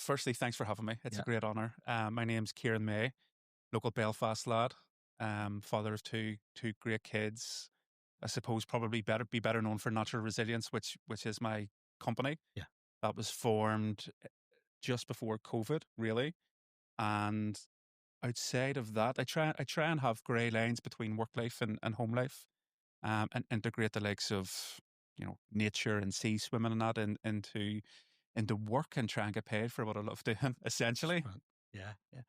firstly, thanks for having me. It's a Yeah. great honour. My name's Ciaran May, local Belfast lad, father of two great kids. I suppose probably be better known for Natural Resilience, which is my company. Yeah. That was formed just before COVID, really. And outside of that, I try and have grey lines between work life and home life, and integrate the likes of nature and sea swimming and that into work and try and get paid for what I love doing, essentially. Right. Yeah. Yeah.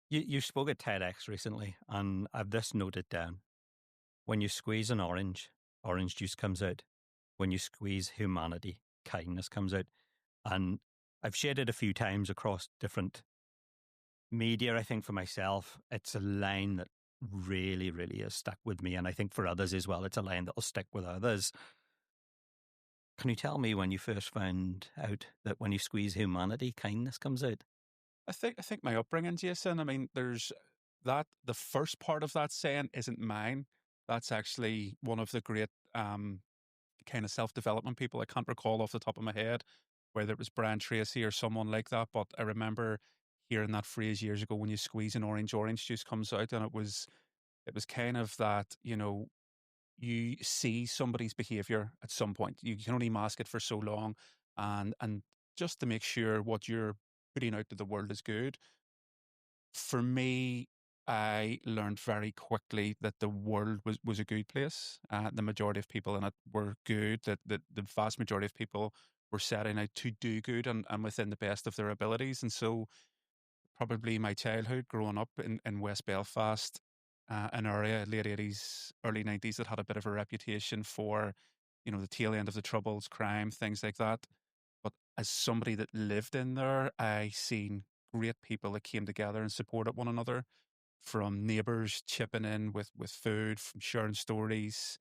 You spoke at TEDx recently, and I've this noted down. When you squeeze an orange juice comes out. When you squeeze humanity, kindness comes out. And I've shared it a few times across different media. I think for myself, it's a line that really, really has stuck with me. And I think for others as well, it's a line that will stick with others. Can you tell me when you first found out that when you squeeze humanity, kindness comes out? I think my upbringing, Jason. I mean, there's that the first part of that saying isn't mine. That's actually one of the great kind of self-development people. I can't recall off the top of my head whether it was Brian Tracy or someone like that, but I remember hearing that phrase years ago, when you squeeze an orange juice comes out, and it was kind of that, you see somebody's behavior at some point. You can only mask it for so long, and just to make sure what you're putting out to the world is good. For me, I learned very quickly that the world was a good place. The majority of people in it were good. That the vast majority of people were setting out to do good, and within the best of their abilities. And so, probably my childhood growing up in West Belfast, an area, late 80s, early 90s, that had a bit of a reputation for, the tail end of the Troubles, crime, things like that. But as somebody that lived in there, I seen great people that came together and supported one another, from neighbours chipping in with food, from sharing stories,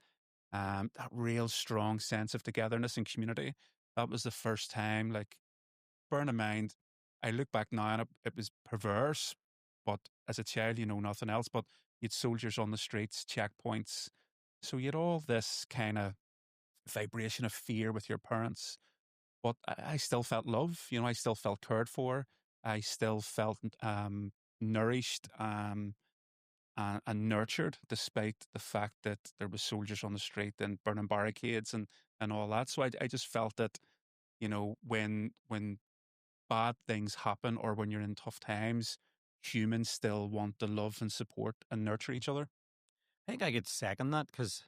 that real strong sense of togetherness and community. That was the first time, like, bearing in mind, I look back now and it was perverse, but as a child, you know nothing else. But you had soldiers on the streets, checkpoints. So you had all this kind of vibration of fear with your parents. But I still felt love. I still felt cared for. I still felt nourished, and nurtured, despite the fact that there was soldiers on the street and burning barricades and all that. So I just felt that, when bad things happen or when you're in tough times, humans still want to love and support and nurture each other. I think I could second that because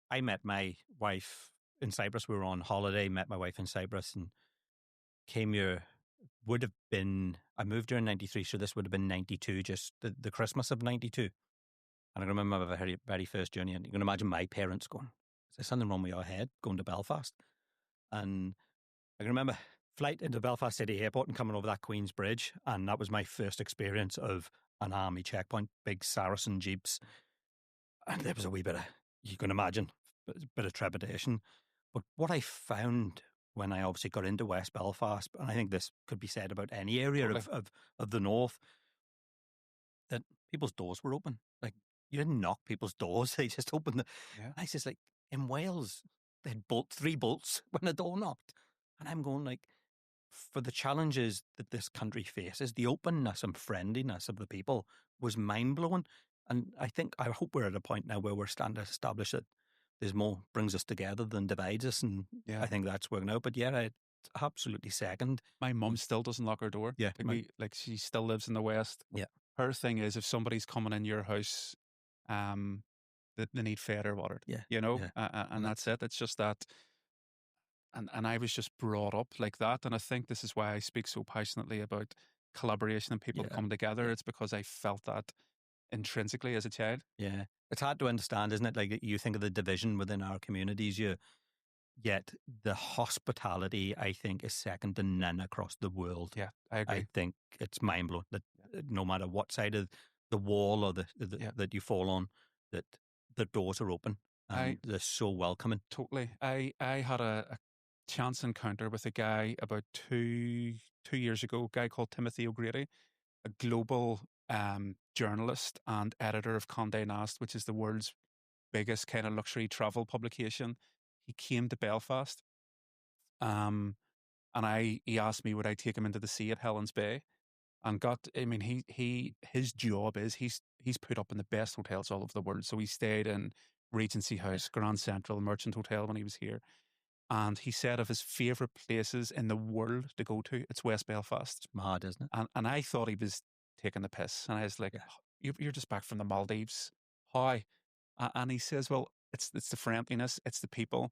I met my wife in Cyprus. We were on holiday, met my wife in Cyprus and came here. I moved here in 93, so this would have been 92, just the Christmas of 92. And I remember my very, very first journey, and you can imagine my parents going, is there something wrong with your head going to Belfast? And I can remember flight into Belfast City Airport and coming over that Queen's Bridge, and that was my first experience of an army checkpoint, big Saracen jeeps. And there was a wee bit of, you can imagine, a bit of trepidation. But what I found when I obviously got into West Belfast, and I think this could be said about any area Totally. of the north, that people's doors were open. Like, you didn't knock people's doors, they just opened them. Yeah. I just, like, in Wales, they had three bolts when the door knocked. And I'm going, like, for the challenges that this country faces, the openness and friendliness of the people was mind-blowing. And I hope we're at a point now where we're starting to establish that there's more brings us together than divides us. And Yeah. I think that's working out. But yeah, I absolutely second. My mum still doesn't lock her door. Yeah. Like she still lives in the West. Yeah. Her thing is, if somebody's coming in your house, that they need fed or watered, Yeah. and that's it. It's just that. And I was just brought up like that. And I think this is why I speak so passionately about collaboration and people Yeah. coming together. Yeah. It's because I felt that intrinsically as a child. Yeah. It's hard to understand, isn't it? Like, you think of the division within our communities, yet the hospitality, I think, is second to none across the world. Yeah, I agree. I think it's mind blowing that no matter what side of the wall or that you fall on, that the doors are open and they're so welcoming. Totally. I had a chance encounter with a guy about two years ago, a guy called Timothy O'Grady, a global journalist and editor of Condé Nast, which is the world's biggest kind of luxury travel publication. He came to Belfast. And he asked me would I take him into the sea at Helen's Bay, and I mean, his job is he's put up in the best hotels all over the world. So he stayed in Regency Yeah. House, Grand Central, Merchant Hotel when he was here. And he said of his favourite places in the world to go to, it's West Belfast. It's mad, isn't it? And I thought he was taking the piss. And I was like, Yeah. You're just back from the Maldives. How? And he says, well, it's the friendliness, it's the people.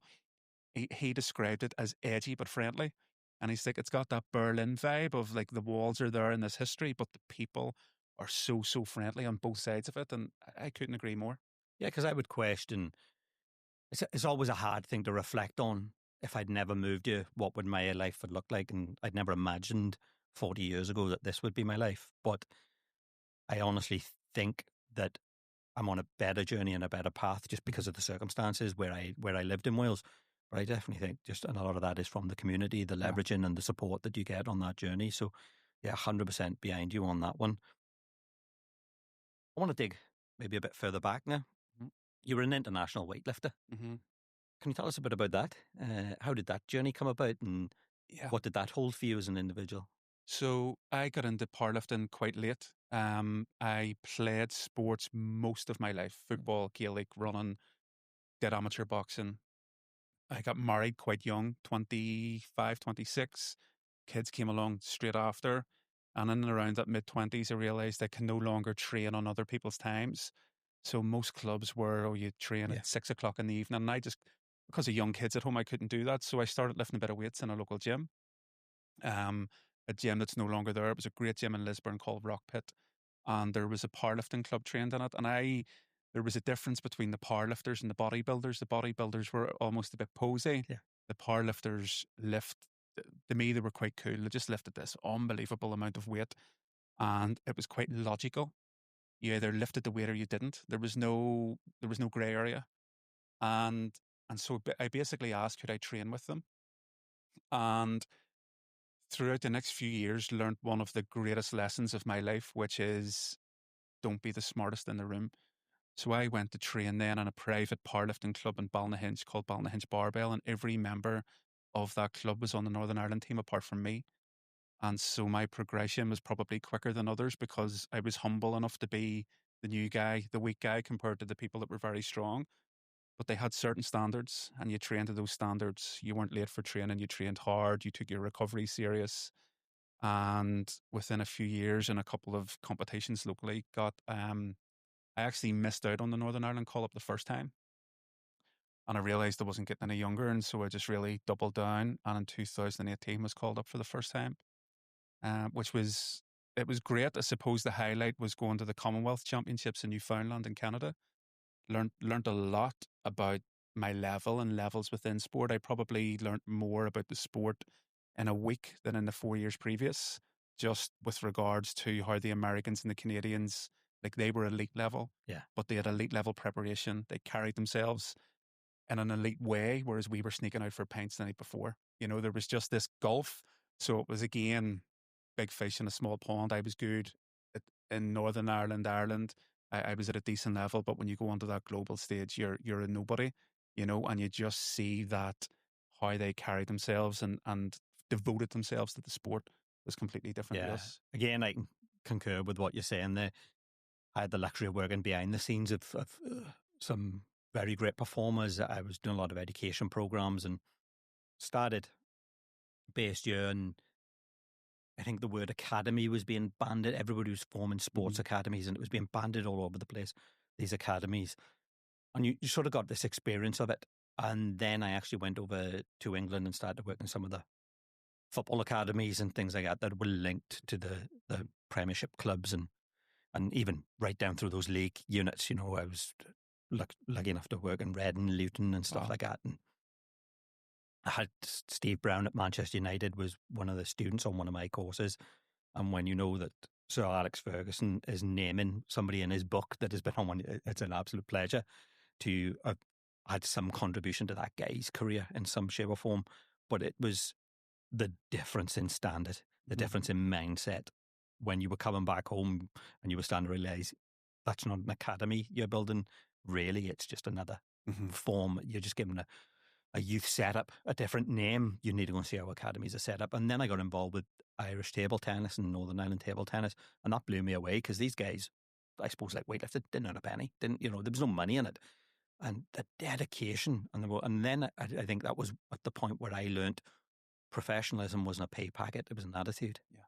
He described it as edgy but friendly. And he's like, it's got that Berlin vibe of like the walls are there in this history, but the people are so, so friendly on both sides of it. And I couldn't agree more. Yeah, because I would question, it's always a hard thing to reflect on. If I'd never moved here, what would my life would look like? And I'd never imagined 40 years ago that this would be my life. But I honestly think that I'm on a better journey and a better path just because of the circumstances where I lived in Wales. But I definitely think just and a lot of that is from the community, the Yeah. leveraging and the support that you get on that journey. So yeah, 100% behind you on that one. I want to dig maybe a bit further back now. Mhm. You were an international weightlifter. Mm-hmm. Can you tell us a bit about that? How did that journey come about and Yeah. what did that hold for you as an individual? So I got into powerlifting quite late. I played sports most of my life: football, Gaelic, running, did amateur boxing. I got married quite young, 25, 26. Kids came along straight after. And in and around that mid-20s, I realized I can no longer train on other people's times. So most clubs were, oh, you train Yeah. at 6 o'clock in the evening. And I just, because of young kids at home, I couldn't do that. So I started lifting a bit of weights in a local gym. A gym that's no longer there. It was a great gym in Lisburn called Rock Pit. And there was a powerlifting club trained in it. And there was a difference between the powerlifters and the bodybuilders. The bodybuilders were almost a bit posy. Yeah. The powerlifters to me, they were quite cool. They just lifted this unbelievable amount of weight. And it was quite logical. You either lifted the weight or you didn't. There was no grey area. And so I basically asked, could I train with them? And throughout the next few years, learned one of the greatest lessons of my life, which is don't be the smartest in the room. So I went to train then in a private powerlifting club in Balnahinch called Balnahinch Barbell, and every member of that club was on the Northern Ireland team apart from me. And so my progression was probably quicker than others because I was humble enough to be the new guy, the weak guy, compared to the people that were very strong. But they had certain standards, and you trained to those standards. You weren't late for training, you trained hard, you took your recovery serious. And within a few years and a couple of competitions locally, I actually missed out on the Northern Ireland call up the first time. And I realised I wasn't getting any younger, and so I just really doubled down. And in 2018 was called up for the first time, which was it was great. I suppose the highlight was going to the Commonwealth Championships in Newfoundland in Canada. Learned a lot about my level and levels within sport. I probably learned more about the sport in a week than in the 4 years previous, just with regards to how the Americans and the Canadians, like they were elite level, Yeah. but they had elite level preparation. They carried themselves in an elite way, whereas we were sneaking out for pints the night before. You know, there was just this gulf. So it was again, big fish in a small pond. I was good in Northern Ireland, Ireland. I was at a decent level, but when you go onto that global stage, you're a nobody, you know, and you just see that how they carried themselves and devoted themselves to the sport was completely different to Yeah. us. Again, I can concur with what you're saying there. I had the luxury of working behind the scenes of some very great performers. I was doing a lot of education programs and started based year, and I think the word academy was being banded. Everybody was forming sports academies, and it was being banded all over the place, these academies. And you sort of got this experience of it. And then I actually went over to England and started working some of the football academies and things like that were linked to the Premiership clubs and even right down through those league units. You know, I was lucky enough to work in Reading, Luton and stuff Wow. like that. And I had Steve Brown at Manchester United was one of the students on one of my courses. And when you know that Sir Alex Ferguson is naming somebody in his book that has been on one, it's an absolute pleasure to have had some contribution to that guy's career in some shape or form. But it was the difference in standard, the difference in mindset when you were coming back home and you were starting to realize that's not an academy you're building. Really, it's just another form. You're just given a youth setup, a different name. You need to go and see our academies are set up. And then I got involved with Irish table tennis and Northern Ireland table tennis, and that blew me away because these guys, I suppose, like weightlifted, didn't earn a penny. Didn't, there was no money in it, and the dedication and then I think that was at the point where I learned professionalism wasn't a pay packet; it was an attitude. Yeah.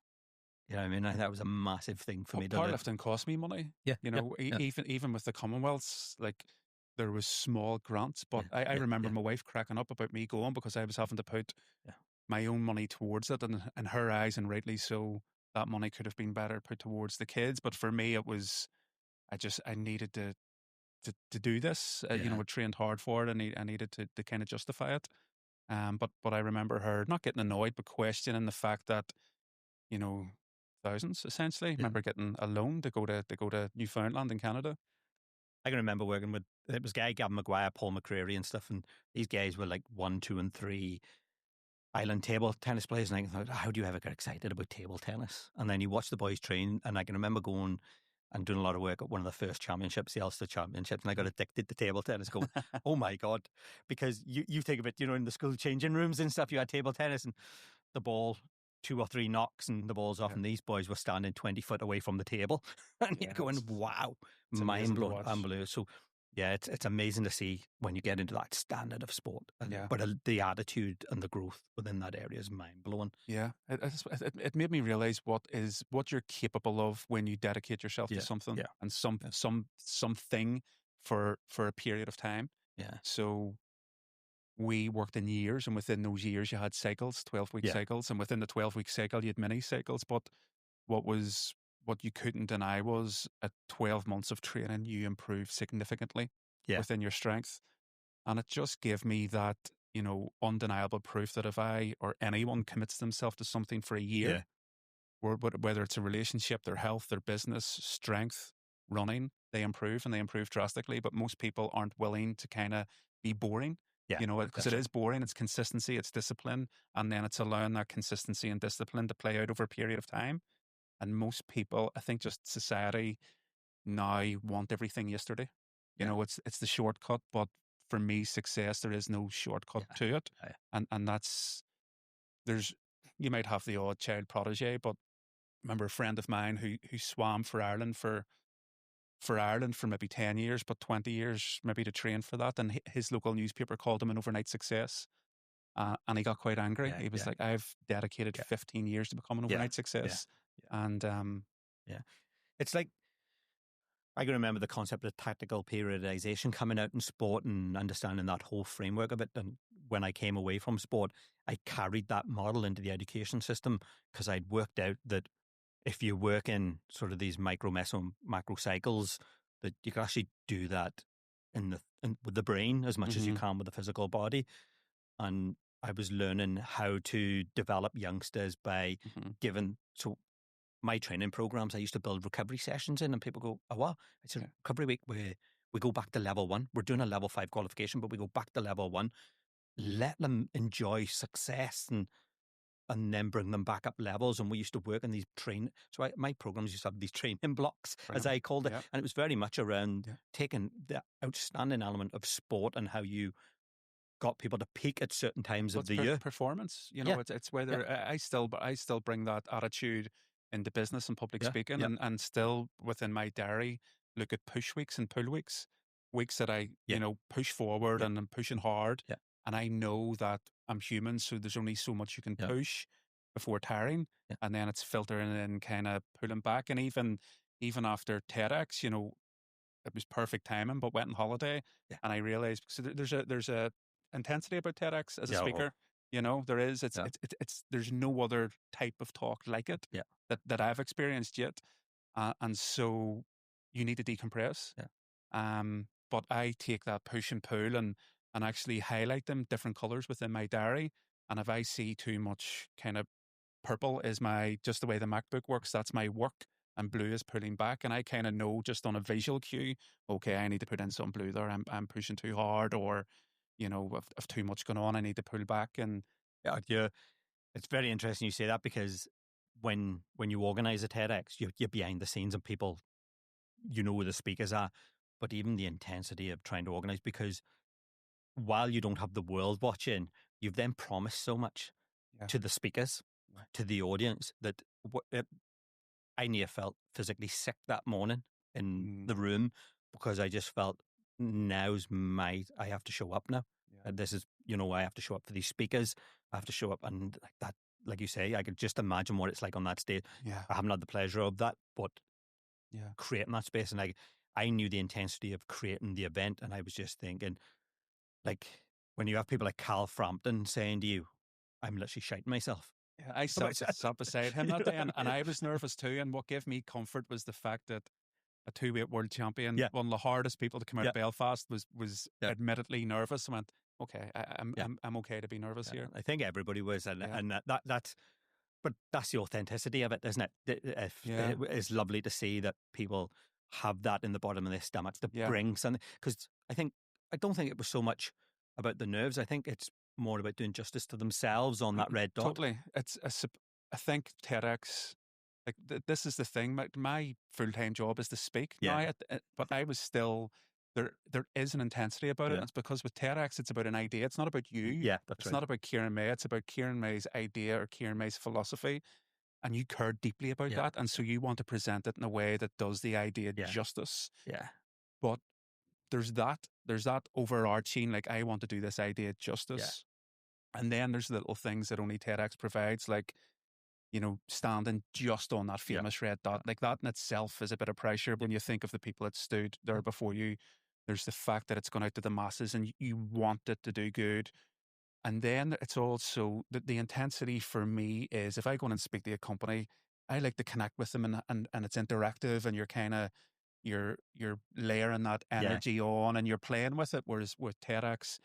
You know what I mean? That was a massive thing for me to learn. Powerlifting cost me money. Yeah, You know, even with the Commonwealths, like there was small grants, but I remember my wife cracking up about me going because I was having to put my own money towards it, and in her eyes, and rightly so, that money could have been better put towards the kids. But for me, it was I needed to do this. I trained hard for it, and I needed to kind of justify it. But I remember her not getting annoyed, but questioning the fact that thousands essentially. I remember getting a loan to go to Newfoundland in Canada. I can remember working with, it was Guy Gavin Maguire, Paul McCreary and stuff, and these guys were like 1, 2, and 3 island table tennis players, and I thought, how do you ever get excited about table tennis? And then you watch the boys train, and I can remember going and doing a lot of work at one of the first championships, the Ulster Championships, and I got addicted to table tennis, going, oh my God, because you think of it, in the school changing rooms and stuff, you had table tennis, and the ball 2 or 3 knocks and the ball's off, and these boys were standing 20 foot away from the table, and you're going, wow, mind blowing, unbelievable. So yeah, it's amazing to see when you get into that standard of sport, but the attitude and the growth within that area is mind blowing. Yeah, it made me realize what you're capable of when you dedicate yourself to something and something for a period of time. Yeah. So we worked in years, and within those years you had cycles, 12-week cycles, and within the 12-week cycle you had mini cycles. But what you couldn't deny was at 12 months of training, you improved significantly within your strength. And it just gave me that, undeniable proof that if I or anyone commits themselves to something for a year, whether it's a relationship, their health, their business, strength, running, they improve, and they improve drastically. But most people aren't willing to kind of be boring. Because it is boring. It's consistency, it's discipline, and then it's allowing that consistency and discipline to play out over a period of time. And most people, I think, just society now want everything yesterday. It's the shortcut, but for me, success, there is no shortcut to it. And you might have the odd child protege, but I remember a friend of mine who swam for Ireland for maybe 10 years, but 20 years maybe to train for that. And his local newspaper called him an overnight success. And he got quite angry. He was like, I've dedicated 15 years to become an overnight success. And it's like, I can remember the concept of tactical periodization coming out in sport and understanding that whole framework of it. And when I came away from sport, I carried that model into the education system because I'd worked out that if you work in sort of these micro, meso, macro cycles, that you can actually do that with the brain as much as you can with the physical body. And I was learning how to develop youngsters by my training programs, I used to build recovery sessions in, and people go, oh, what? I said, recovery week, we go back to level 1. We're doing a level 5 qualification, but we go back to level 1. Let them enjoy success and then bring them back up levels. And we used to work in these my programs used to have these training blocks, as I called it. And it was very much around taking the outstanding element of sport and how you got people to peak at certain times of the year. Performance, it's whether I still bring that attitude into business and public speaking, and still within my diary look at push weeks and pull weeks that I push forward and I'm pushing hard, and I know that I'm human, so there's only so much you can push before tiring, and then it's filtering and kind of pulling back. And even after TEDx, it was perfect timing, but went on holiday, and I realized, because there's a intensity about TEDx as a speaker. There is. It's there's no other type of talk like it that I've experienced yet, and so you need to decompress. But I take that push and pull and actually highlight them different colors within my diary. And if I see too much kind of purple is just the way the MacBook works, that's my work, and blue is pulling back. And I kind of know just on a visual cue, okay, I need to put in some blue there. I'm pushing too hard, or if too much going on, I need to pull back. And it's very interesting you say that, because when you organise a TEDx, you're behind the scenes and people, who the speakers are, but even the intensity of trying to organise, because while you don't have the world watching, you've then promised so much Yeah. to the speakers, Yeah. to the audience, that I near felt physically sick that morning in Mm, the room, because I just felt, I have to show up now. yeah. This is, I have to show up for these speakers. I have to show up, and like that, like you say, I could just imagine what it's like on that stage. Yeah. I haven't had the pleasure of that, but Yeah. creating that space, and I knew the intensity of creating the event, and I was just thinking, like, when you have people like Cal Frampton saying to you, I'm literally shiting myself. Yeah, I But sat beside him that day, and I was nervous too. And what gave me comfort was the fact that a two-weight world champion, yeah, one of the hardest people to come out yeah, of Belfast, was yeah, admittedly nervous. I went, okay, yeah. I'm okay to be nervous Yeah, here. I think everybody was, and Yeah, that's, but that's the authenticity of it, isn't it? yeah, It's lovely to see that people have that in the bottom of their stomachs to yeah. bring something. Because I don't think it was so much about the nerves. I think it's more about doing justice to themselves on that red dot. Totally. I think TEDx. Like this is the thing. My full time job is to speak now, Yeah, but I was still there. There is an intensity about it, yeah, and it's because with TEDx, it's about an idea. It's not about you. yeah. That's It's right. not about Ciaran May. It's about Ciaran May's idea or Ciaran May's philosophy, and you care deeply about Yeah, that, and so you want to present it in a way that does the idea yeah, justice. yeah, But there's that overarching, like, I want to do this idea yeah, justice, and then there's little things that only TEDx provides, like, standing just on that yeah, famous red yeah, dot. Like, that in itself is a bit of pressure yeah, when you think of the people that stood there before you. There's the fact that it's gone out to the masses and you want it to do good. And then it's also the intensity for me is, if I go in and speak to a company, I like to connect with them, and it's interactive, and you're layering that yeah, energy on and you're playing with it. Whereas with TEDx,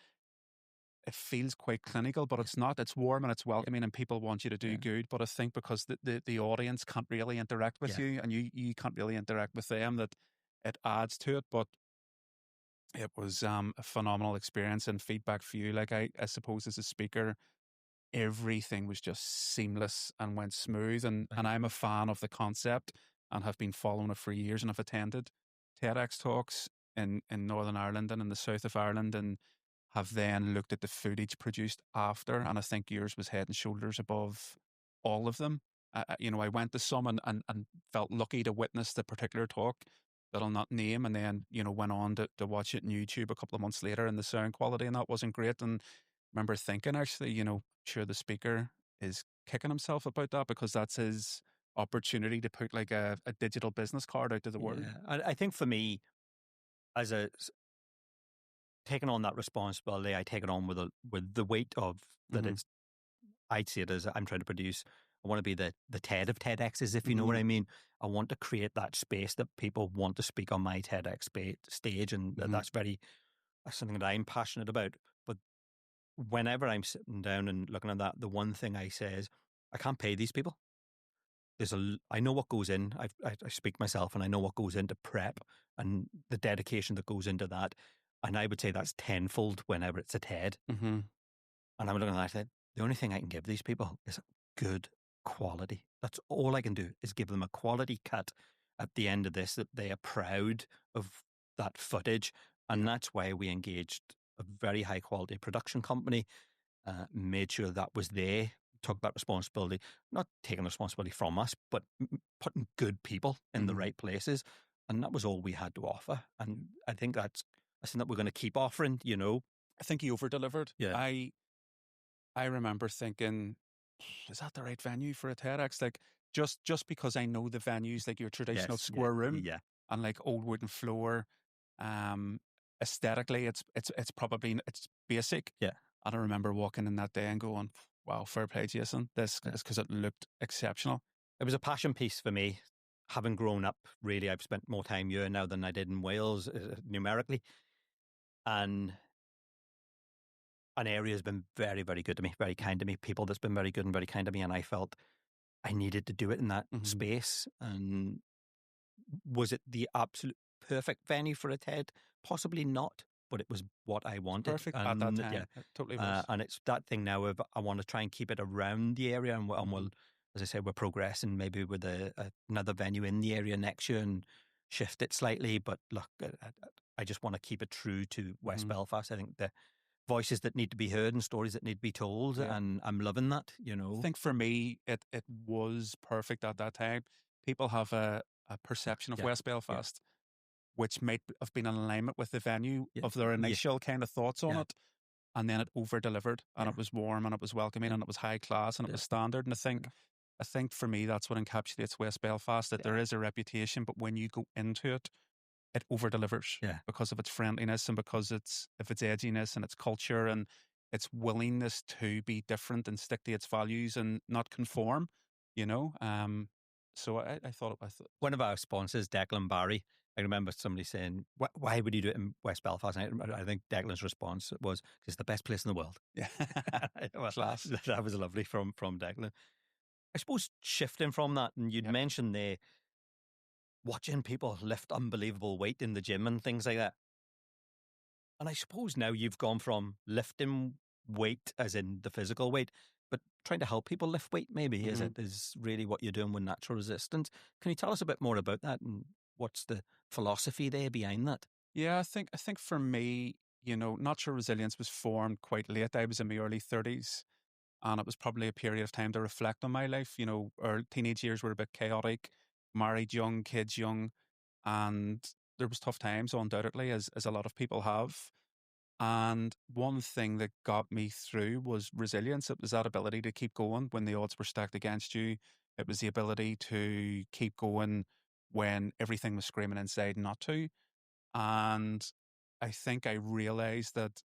it feels quite clinical, but yeah, it's not. It's warm and it's yeah, welcoming, and people want you to do yeah, good. But I think because the audience can't really interact with yeah, you, and you can't really interact with them, that it adds to it. But it was a phenomenal experience and feedback for you. Like, I suppose as a speaker, everything was just seamless and went smooth. And thank I'm you. a fan of the concept and have been following it for years, and have attended TEDx talks in Northern Ireland and in the south of Ireland, and have then looked at the footage produced after. And I think yours was head and shoulders above all of them. I went to some and felt lucky to witness the particular talk that I'll not name, and then, went on to watch it on YouTube a couple of months later, and the sound quality and that wasn't great. And remember thinking, actually, sure, the speaker is kicking himself about that, because that's his opportunity to put like a digital business card out to the world. Yeah, I think for me, as taking on that responsibility, I take it on with the weight of that. Hmm. It's I'd see it as, I'm trying to produce. I want to be the TED of TEDx's, if you know what Hmm. I mean. I want to create that space that people want to speak on my TEDx stage, and Hmm. that's something that I'm passionate about. But whenever I'm sitting down and looking at that, the one thing I say is, I can't pay these people. I know what goes in. I speak myself, and I know what goes into prep and the dedication that goes into that. And I would say that's tenfold whenever it's a TED. Hmm. And I'm looking at that, I said, the only thing I can give these people is good quality. That's all I can do, is give them a quality cut at the end of this, that they are proud of that footage. And Yeah. that's why we engaged a very high quality production company, made sure that was there, took that responsibility, not taking responsibility from us, but putting good people in the Hmm. right places. And that was all we had to offer. And I think that's something that we're going to keep offering. I think he over delivered. Yeah. I remember thinking, is that the right venue for a TEDx? Like, just because I know the venues, like your traditional Yes. Yeah. square room Yeah. and like old wooden floor, um, aesthetically, it's probably it's basic. Yeah. And I remember walking in that day and going, "Wow, fair play, Jason. This Yeah. is," because it looked exceptional. It was a passion piece for me. Having grown up, really, I've spent more time here now than I did in Wales, numerically. And an area has been very, very good to me, very kind to me. People that's been very good and very kind to me. And I felt I needed to do it in that Hmm. space. And was it the absolute perfect venue for a TED? Possibly not, but it was what I wanted. Perfect at that And yeah, time. It totally was. and it's that thing now of, I want to try and keep it around the area, and Hmm. we'll, as I said, we're progressing maybe with another venue in the area next year and shift it slightly. But look, I just want to keep it true to West Hmm. Belfast. I think voices that need to be heard and stories that need to be told. Yeah. And I'm loving that, I think for me, it was perfect at that time. People have a perception of Yeah. West Yeah. Belfast, which might have been in alignment with the venue Yeah. of their Yeah. initial kind of thoughts on Yeah. it. And then it over delivered, and Yeah. it was warm, and it was welcoming, and And it was high class, and it yeah. was standard. And Yeah. I think for me, that's what encapsulates West Belfast, that Yeah. there is a reputation, but when you go into it, it over delivers Yeah. because of its friendliness and because of its edginess and its culture and its willingness to be different and stick to its values and not conform, you know. So I thought One of our sponsors, Declan Barry, I remember somebody saying, why would you do it in West Belfast? And I think Declan's response was, 'cause it's the best place in the world. yeah, Well, class. that was lovely from Declan. I suppose shifting from that, and you'd Yep. mentioned there watching people lift unbelievable weight in the gym and things like that. And I suppose now you've gone from lifting weight, as in the physical weight, but trying to help people lift weight, maybe, Mhm. is really what you're doing with natural resistance. Can you tell us a bit more about that and what's the philosophy there behind that? Yeah, I think for me, natural resilience was formed quite late. I was in my early 30s, and it was probably a period of time to reflect on my life. Our teenage years were a bit chaotic, married young, kids young, and there was tough times, undoubtedly, as a lot of people have. And one thing that got me through was resilience. It was that ability to keep going when the odds were stacked against you. It was the ability to keep going when everything was screaming inside not to. And I think I realized that,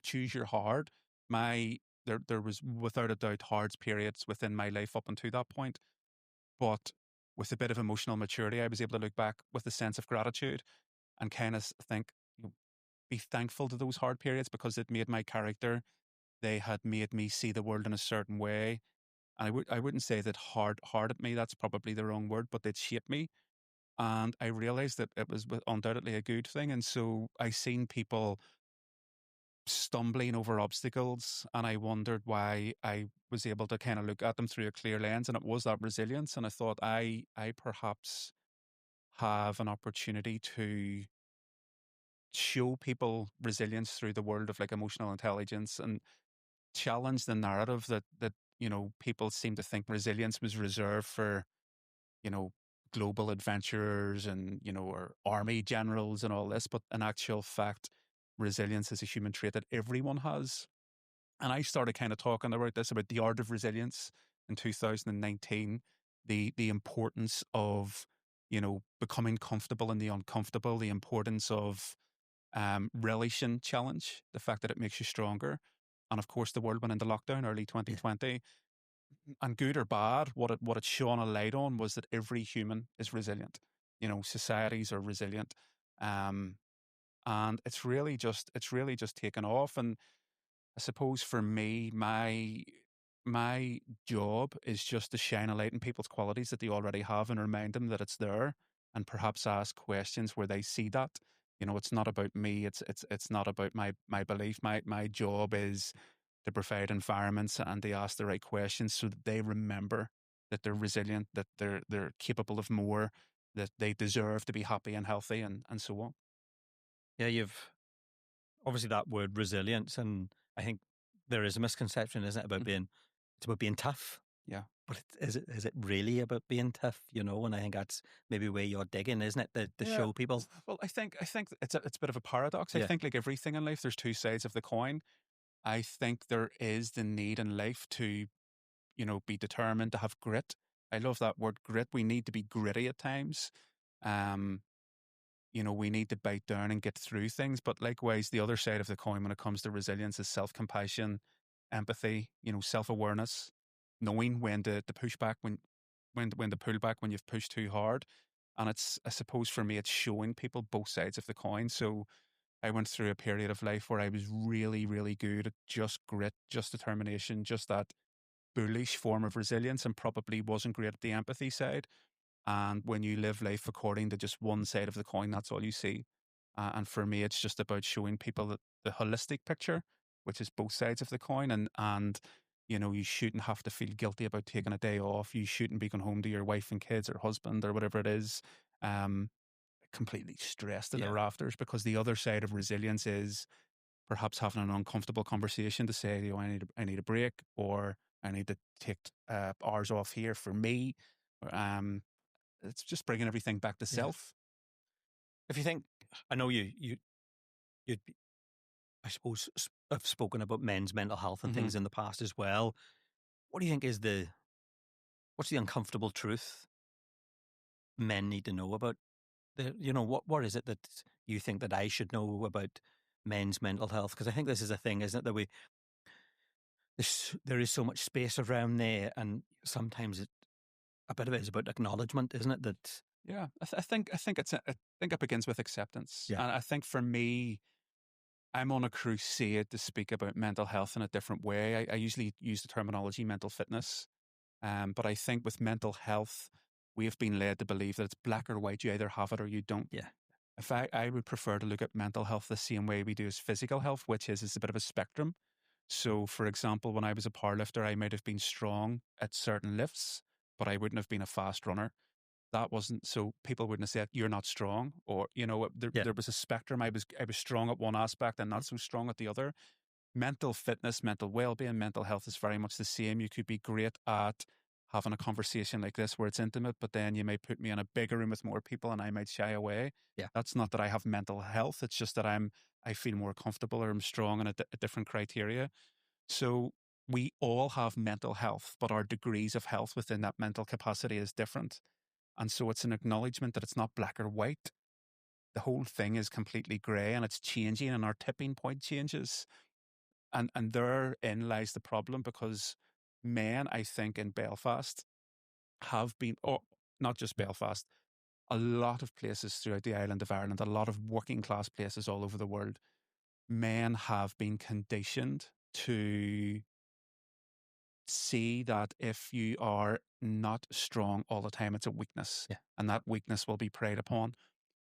choose your hard. There was without a doubt hard periods within my life up until that point. But with a bit of emotional maturity, I was able to look back with a sense of gratitude and kind of think, be thankful to those hard periods because it made my character. They had made me see the world in a certain way. And I wouldn't say that hard at me, that's probably the wrong word, but they'd shaped me. And I realized that it was undoubtedly a good thing. And so I seen people stumbling over obstacles, and I wondered why I was able to kind of look at them through a clear lens. And it was that resilience. And I thought I perhaps have an opportunity to show people resilience through the world of like emotional intelligence and challenge the narrative that people seem to think resilience was reserved for you know global adventurers and or army generals and all this, but in actual fact resilience is a human trait that everyone has. And I started kind of talking about this, about the art of resilience in 2019, the importance of becoming comfortable in the uncomfortable, the importance of relishing challenge, the fact that it makes you stronger. And of course, the world went into lockdown early Yeah. 2020. And good or bad, what it shone a light on was that every human is resilient. Societies are resilient. Um, and it's really just taken off. And I suppose for me, my job is just to shine a light in people's qualities that they already have and remind them that it's there, and perhaps ask questions where they see that. It's not about me. It's not about my belief. My job is to provide environments and to ask the right questions so that they remember that they're resilient, that they're capable of more, that they deserve to be happy and healthy, and so on. Yeah, you've obviously that word resilience, and I think there is a misconception, isn't it, about Mhm. it's about being tough. Yeah. But is it really about being tough? And I think that's maybe where you're digging, isn't it? To Yeah. show people. Well, I think it's a bit of a paradox. I Yeah. think like everything in life, there's two sides of the coin. I think there is the need in life to, be determined, to have grit. I love that word grit. We need to be gritty at times. Um, we need to bite down and get through things. But likewise, the other side of the coin when it comes to resilience is self-compassion, empathy, self-awareness, knowing when to push back, when to pull back when you've pushed too hard. And I suppose for me, it's showing people both sides of the coin. So I went through a period of life where I was really, really good at just grit, just determination, just that bullish form of resilience, and probably wasn't great at the empathy side. And when you live life according to just one side of the coin, that's all you see. And for me, it's just about showing people the holistic picture, which is both sides of the coin. And you shouldn't have to feel guilty about taking a day off. You shouldn't be going home to your wife and kids or husband or whatever it is, um, completely stressed to the Yeah. rafters, because the other side of resilience is perhaps having an uncomfortable conversation to say, I need a break, or I need to take hours off here for me. Um, it's just bringing everything back to Yeah. self. If you think, I know you'd, I suppose, have spoken about men's mental health and Hmm. things in the past as well. What do you think is what's the uncomfortable truth men need to know about what is it that you think that I should know about men's mental health? Because I think this is a thing, isn't it, that there is so much space around there, and sometimes a bit of it is about acknowledgement, isn't it? That Yeah, I think I think it begins with acceptance, yeah, and I think for me, I'm on a crusade to speak about mental health in a different way. I usually use the terminology mental fitness, but I think with mental health, we have been led to believe that it's black or white. You either have it or you don't. yeah, In fact, I would prefer to look at mental health the same way we do as physical health, which is it's a bit of a spectrum. So, for example, when I was a powerlifter, I might have been strong at certain lifts, but I wouldn't have been a fast runner. That wasn't so people wouldn't have said you're not strong, or yeah, there was a spectrum. I was strong at one aspect and not so strong at the other. Mental fitness, mental well-being, mental health is very much the same. You could be great at having a conversation like this where it's intimate, but then you might put me in a bigger room with more people and I might shy away. yeah, That's not that I have mental health. It's just that I feel more comfortable or I'm strong in a different criteria. So we all have mental health, but our degrees of health within that mental capacity is different. And so it's an acknowledgement that it's not black or white. The whole thing is completely grey and it's changing and our tipping point changes. And therein lies the problem because men, I think, in Belfast have been, or not just Belfast, a lot of places throughout the island of Ireland, a lot of working class places all over the world, men have been conditioned to see that if you are not strong all the time, it's a weakness. yeah, And that weakness will be preyed upon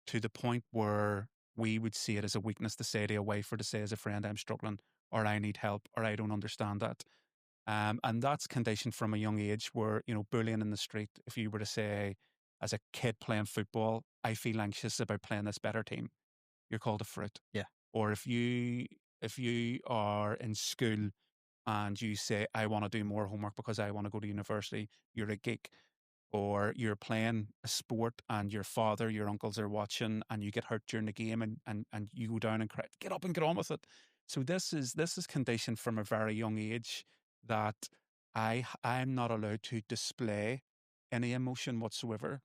to the point where we would see it as a weakness to say to a wife or to say as a friend, I'm struggling or I need help or I don't understand that. And that's conditioned from a young age where, bullying in the street, if you were to say as a kid playing football, I feel anxious about playing this better team, you're called a fruit. yeah, Or if you are in school and you say, I want to do more homework because I want to go to university, you're a geek. Or you're playing a sport and your father, your uncles are watching and you get hurt during the game and you go down and cry, get up and get on with it. So this is conditioned from a very young age that I'm not allowed to display any emotion whatsoever.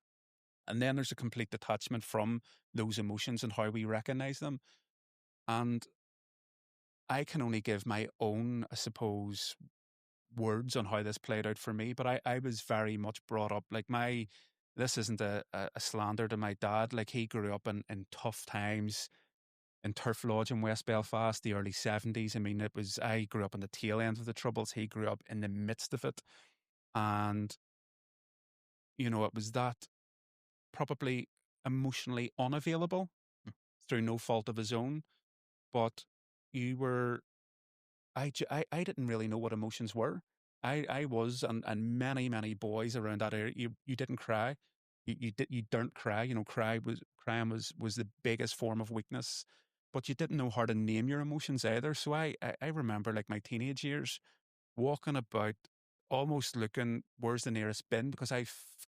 And then there's a complete detachment from those emotions and how we recognize them. And I can only give my own, I suppose, words on how this played out for me, but I was very much brought up like this isn't a slander to my dad. Like he grew up in tough times in Turf Lodge in West Belfast, the early 70s. I mean, I grew up in the tail end of the Troubles. He grew up in the midst of it. And, it was that probably emotionally unavailable through no fault of his own. But you were I didn't really know what emotions were. I was, and many boys around that area, you didn't cry. You don't cry. Crying was the biggest form of weakness, but you didn't know how to name your emotions either. So I remember like my teenage years walking about almost looking, where's the nearest bin? Because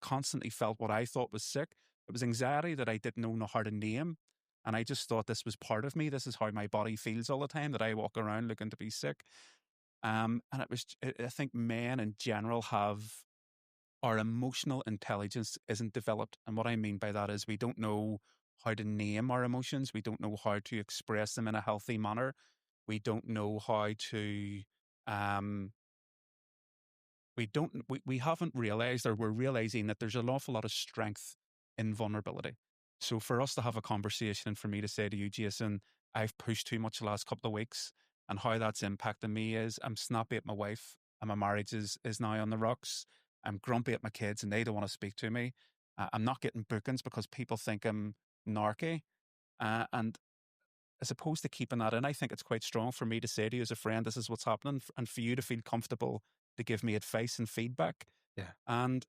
constantly felt what I thought was sick. It was anxiety that I didn't know how to name. And I just thought this was part of me. This is how my body feels all the time, that I walk around looking to be sick. And I think men in general our emotional intelligence isn't developed. And what I mean by that is we don't know how to name our emotions. We don't know how to express them in a healthy manner. We don't know how to, um, we haven't realized, or we're realizing that there's an awful lot of strength in vulnerability. So for us to have a conversation and for me to say to you, Jason, I've pushed too much the last couple of weeks, and how that's impacting me is I'm snappy at my wife and my marriage is now on the rocks. I'm grumpy at my kids and they don't want to speak to me. I'm not getting bookings because people think I'm narky. And as opposed to keeping that in, I think it's quite strong for me to say to you as a friend, this is what's happening, and for you to feel comfortable to give me advice and feedback. yeah, And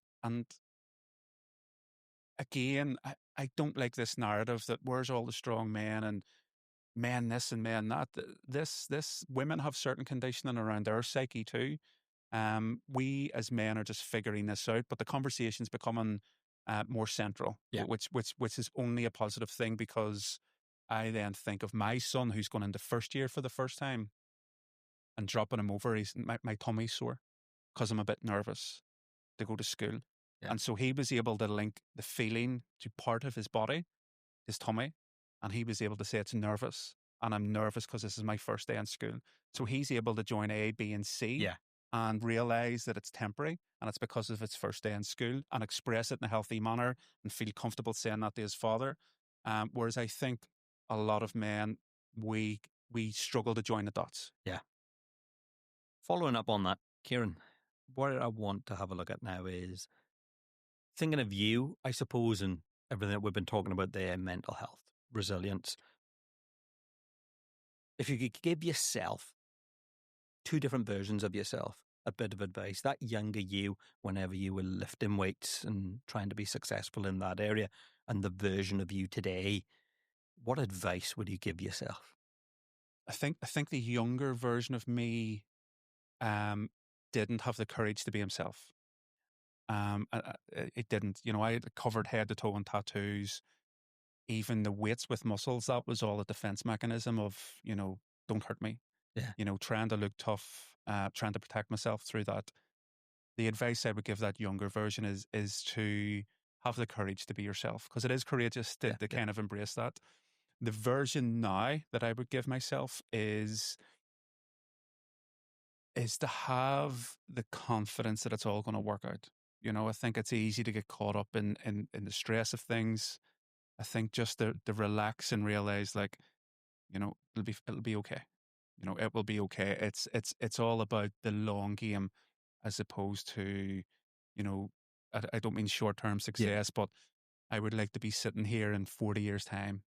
again, I don't like this narrative that where's all the strong men and men this and men that. This women have certain conditioning around their psyche too. We as men are just figuring this out, but the conversation's becoming more central, Yeah. which is only a positive thing, because I then think of my son who's going into first year for the first time, and dropping him over. My tummy's sore because I'm a bit nervous to go to school, Yeah. and so he was able to link the feeling to part of his body, his tummy, and he was able to say it's nervous, and I'm nervous because this is my first day in school. So he's able to join A, B, and C, Yeah. and realize that it's temporary and it's because of its first day in school, and express it in a healthy manner and feel comfortable saying that to his father. Whereas I think a lot of men, we struggle to join the dots. Yeah. Following up on that, Ciaran, what I want to have a look at now is thinking of you, I suppose, and everything that we've been talking about there, mental health, resilience. If you could give yourself two different versions of yourself a bit of advice, that younger you, whenever you were lifting weights and trying to be successful in that area, and the version of you today, what advice would you give yourself? I think the younger version of me didn't have the courage to be himself. It didn't. I had covered head to toe in tattoos. Even the weights with muscles, that was all a defense mechanism of, don't hurt me. Yeah. Trying to look tough, trying to protect myself through that. The advice I would give that younger version is to have the courage to be yourself, because it is courageous to, Yeah. to kind of embrace that. The version now that I would give myself is to have the confidence that it's all going to work out. I think it's easy to get caught up in the stress of things. I think just to relax and realize, like, it'll be okay. It will be okay. It's all about the long game, as opposed to, I don't mean short term Yeah. success, but I would like to be sitting here in 40 years' time,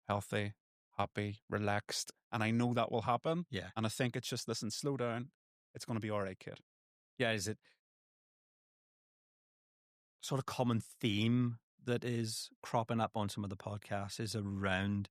healthy, happy, relaxed, and I know that will happen. Yeah. And I think it's just, listen, slow down. It's going to be all right, kid. Yeah. Is it sort of common theme that is cropping up on some of the podcasts is around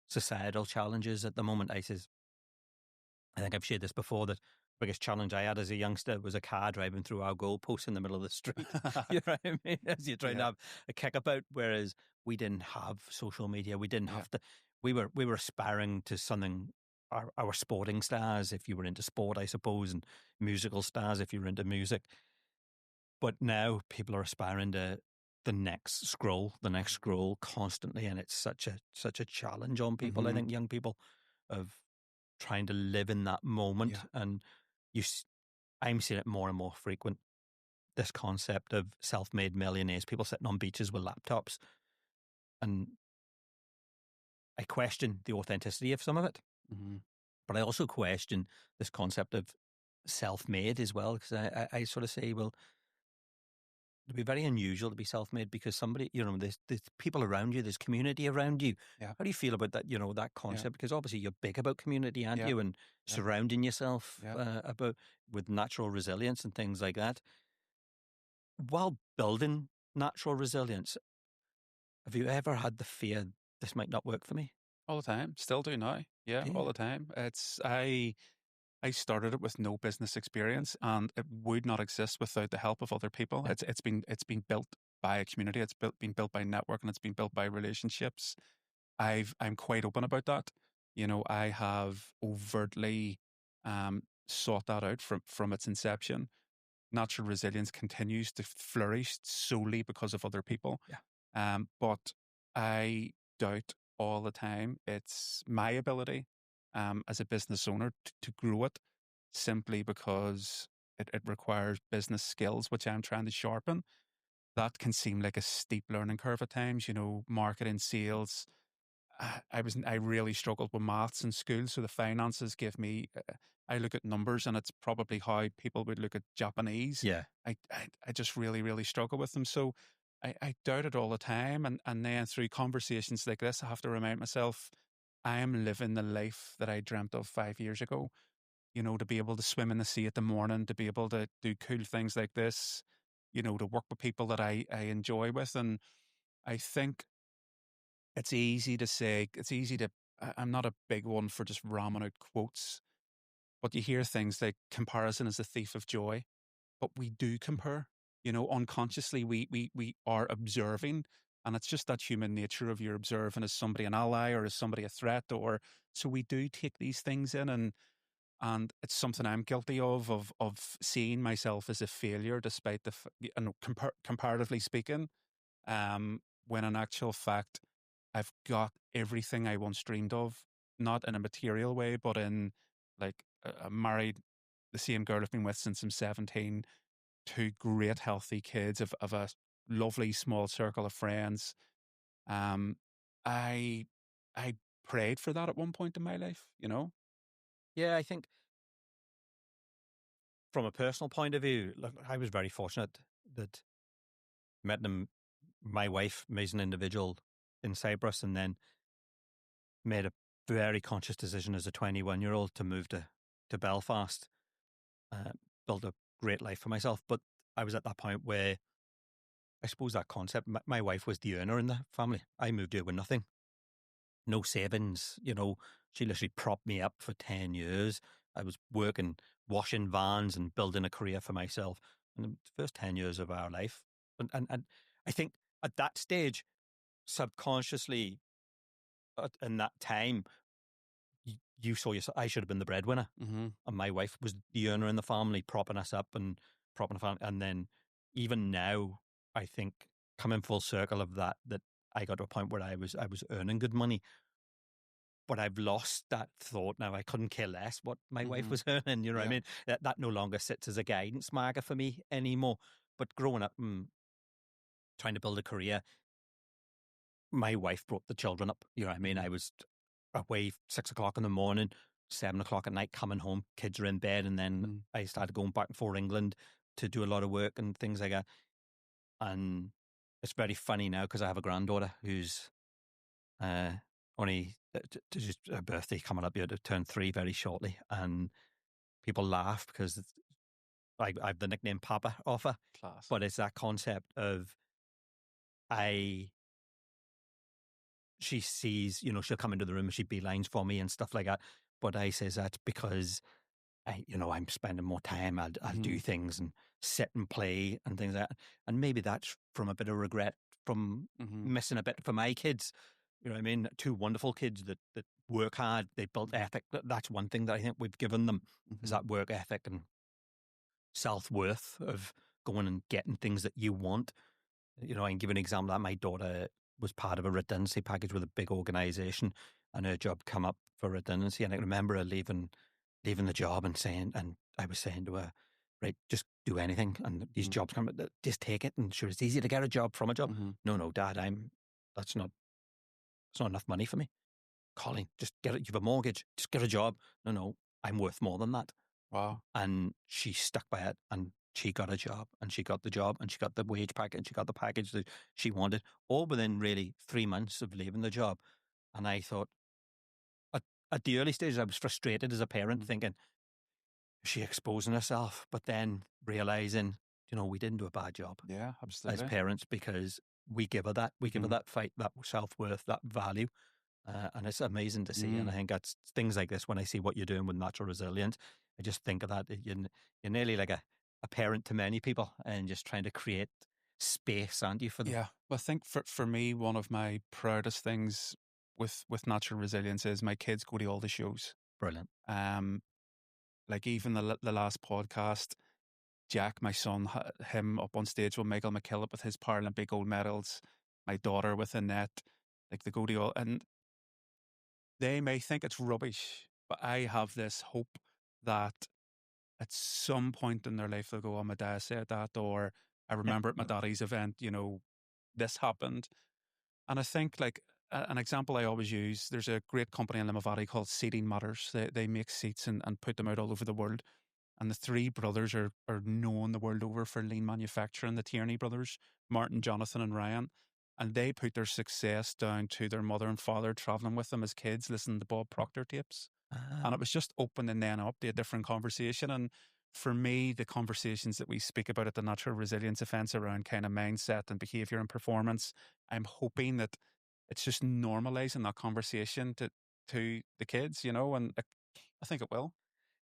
societal challenges at the moment? I think I've shared this before, that the biggest challenge I had as a youngster was a car driving through our goalposts in the middle of the street. You know what I mean? As you're trying to Yeah. have a kickabout, whereas we didn't have social media. We didn't Yeah. have to, we were aspiring to something, our sporting stars, if you were into sport, I suppose, and musical stars, if you were into music. But now people are aspiring to the next scroll constantly. And it's such a challenge on people. I Mhm. think young people of trying to live in that moment. Yeah. And I'm seeing it more and more frequent. This concept of self-made millionaires, people sitting on beaches with laptops. And I question the authenticity of some of it, Mhm. but I also question this concept of self-made as well. Because I sort of say, well, it'd be very unusual to be self-made, because somebody, there's people around you, there's community around you. Yeah. How do you feel about that, that Yeah. concept? Because obviously you're big about community, aren't Yeah. you? And Yeah. surrounding yourself Yeah. with natural resilience and things like that. While building natural resilience, have you ever had the fear, this might not work for me? All the time. Still do now. Yeah, Do all you? the time. I started it with no business experience, and it would not exist without the help of other people. Yeah. It's been built by a community. Been built by network, and it's been built by relationships. I'm quite open about that. I have overtly sought that out from its inception. Natural resilience continues to flourish solely because of other people. Yeah. But I doubt all the time it's my ability as a business owner to grow it, simply because it requires business skills, which I'm trying to sharpen. That can seem like a steep learning curve at times, marketing, sales. I really struggled with maths in school, so the finances give me. I look at numbers, and it's probably how people would look at Japanese. Yeah. I just really, really struggle with them. So I doubt it all the time, and then through conversations like this, I have to remind myself I am living the life that I dreamt of 5 years ago. To be able to swim in the sea at the morning, to be able to do cool things like this, to work with people that I enjoy with, and I think it's easy to say, it's easy to I'm not a big one for just ramming out quotes, but you hear things like comparison is a thief of joy. But we do compare, unconsciously we are observing, and it's just that human nature of you're observing, as somebody an ally or as somebody a threat, or so we do take these things in, and it's something I'm guilty of seeing myself as a failure, despite comparatively speaking, when in actual fact I've got everything I once dreamed of, not in a material way, but in, like, I'm married the same girl I've been with since I'm 17, two great healthy kids of a lovely small circle of friends. Um, I I prayed for that at one point in my life. Yeah, I think from a personal point of view, look, I was very fortunate that met them, my wife, amazing individual in Cyprus, and then made a very conscious decision as a 21-year-old to move to Belfast, uh, build a great life for myself. But I was at that point where I suppose that concept, my wife was the earner in the family. I moved here with nothing, no savings. She literally propped me up for 10 years. I was working, washing vans and building a career for myself in the first 10 years of our life. And I think at that stage, subconsciously, in that time, you saw yourself, I should have been the breadwinner. Mm-hmm. And my wife was the earner in the family, propping us up and propping the family. And then even now, I think coming full circle of that I got to a point where I was earning good money, but I've lost that thought now. I couldn't care less what my wife Mm-hmm. was earning. You know what I Yeah. mean? That no longer sits as a guidance marker for me anymore. But growing up and trying to build a career, my wife brought the children up. You know what I mean? Mm-hmm. I was away 6 o'clock in the morning, 7 o'clock at night, coming home, kids are in bed. And then Mm-hmm. I started going back and forth England to do a lot of work and things like that. And it's very funny now because I have a granddaughter who's only just her birthday coming up here to turn 3 very shortly. And people laugh because I have the nickname Papa off her. Class. But it's that concept of she sees, she'll come into the room and she beelines for me and stuff like that. But I says that's because I'm spending more time. I'll Mm-hmm. do things and sit and play and things like that. And maybe that's from a bit of regret from Mm-hmm. missing a bit for my kids. You know what I mean? Two wonderful kids that work hard. They built ethic. That's one thing that I think we've given them is Mm-hmm. that work ethic and self-worth of going and getting things that you want. I can give an example that my daughter was part of a redundancy package with a big organisation, and her job come up for redundancy. And I can remember her leaving the job and I was saying to her, right, just do anything. And these Mm-hmm. jobs come, just take it. And sure, it's easy to get a job from a job. Mm-hmm. No, Dad, it's not enough money for me. Colin, just get it. You have a mortgage, just get a job. No, I'm worth more than that. Wow. And she stuck by it and she got a job and she got the job and she got the wage packet and she got the package that she wanted, all within really 3 months of leaving the job. And I thought, at the early stages, I was frustrated as a parent, Mm-hmm. thinking, is she exposing herself? But then realizing, we didn't do a bad job Yeah, as absolutely. parents because we give her that. We give her Mm-hmm. that fight, that self-worth, that value. And it's amazing to see. And I Mm. think that's things like this, when I see what you're doing with natural resilience, I just think of that. You're nearly like a parent to many people and just trying to create space, aren't you, for them? Yeah. Well, I think for me, one of my proudest things with natural resilience is my kids go to all the shows. Brilliant. Like even the last podcast, Jack, my son, him up on stage with Michael McKillop with his Paralympic gold medals, my daughter with Annette, like they go to all, and they may think it's rubbish, but I have this hope that at some point in their life they'll go, "Oh, my dad said that," or "I remember at my daddy's event, this happened." And I think, like, an example I always use, there's a great company in Limavady called Seating Matters. They make seats and put them out all over the world. And the three brothers are known the world over for lean manufacturing, the Tierney brothers, Martin, Jonathan, and Ryan. And they put their success down to their mother and father traveling with them as kids, listening to Bob Proctor tapes. And it was just opening then up to a different conversation. And for me, the conversations that we speak about at the Natural Resilience events around kind of mindset and behavior and performance, I'm hoping that it's just normalizing that conversation to the kids, you know, and I think it will.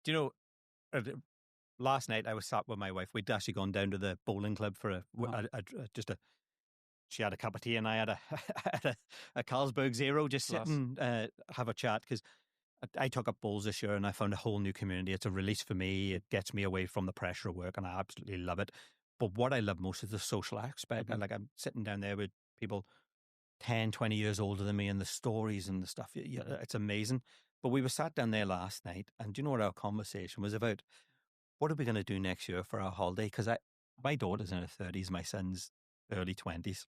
Do you know, last night I was sat with my wife. We'd actually gone down to the bowling club for just a. She had a cup of tea and I had I had a Carlsberg Zero, just sit Class. and have a chat, because I took up bowls this year and I found a whole new community. It's a release for me. It gets me away from the pressure of work and I absolutely love it. But what I love most is the social aspect. Mhm. I'm sitting down there with people 10, 20 years older than me, and the stories and the stuff. It's amazing. But we were sat down there last night, and do you know what our conversation was about? What are we going to do next year for our holiday? Because my daughter's in her 30s, my son's early 20s,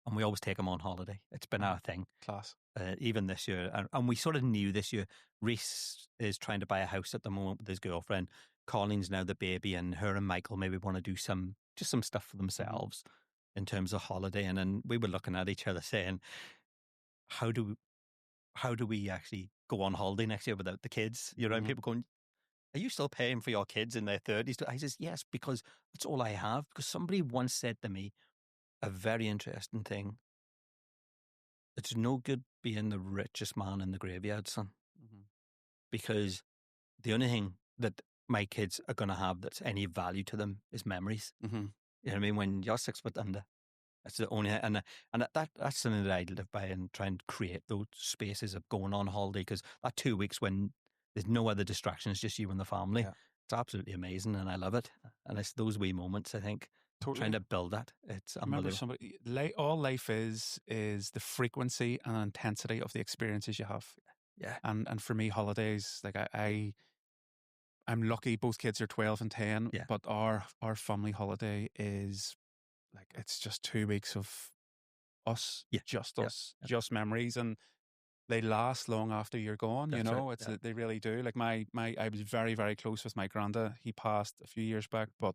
and we always take them on holiday. It's been our thing. Class. Even this year. And we sort of knew this year, Reese is trying to buy a house at the moment with his girlfriend. Colleen's now the baby, and her and Michael maybe want to do some stuff for themselves in terms of holiday. And then we were looking at each other saying, how do we actually go on holiday next year without the kids? You know, and people going, are you still paying for your kids in their 30s? I says, yes, because that's all I have. Because somebody once said to me a very interesting thing. It's no good being the richest man in the graveyard, son, because the only thing that my kids are going to have that's any value to them is memories. You know what I mean? When you're 6 foot under, that's the only, and that's something that I live by, and try and create those spaces of going on holiday, because that 2 weeks when there's no other distractions, just you and the family, it's absolutely amazing, and I love it. And it's those wee moments, I think, Totally. trying to build that. It's Remember, unbelievable. all life is the frequency and intensity of the experiences you have. Yeah. And for me, holidays, like I'm lucky both kids are 12 and 10, Yeah. but our family holiday is like, it's just 2 weeks of us, just memories, and they last long after you're gone. That's you know, right. it's they really do. Like I was very, very close with my granda. He passed a few years back, but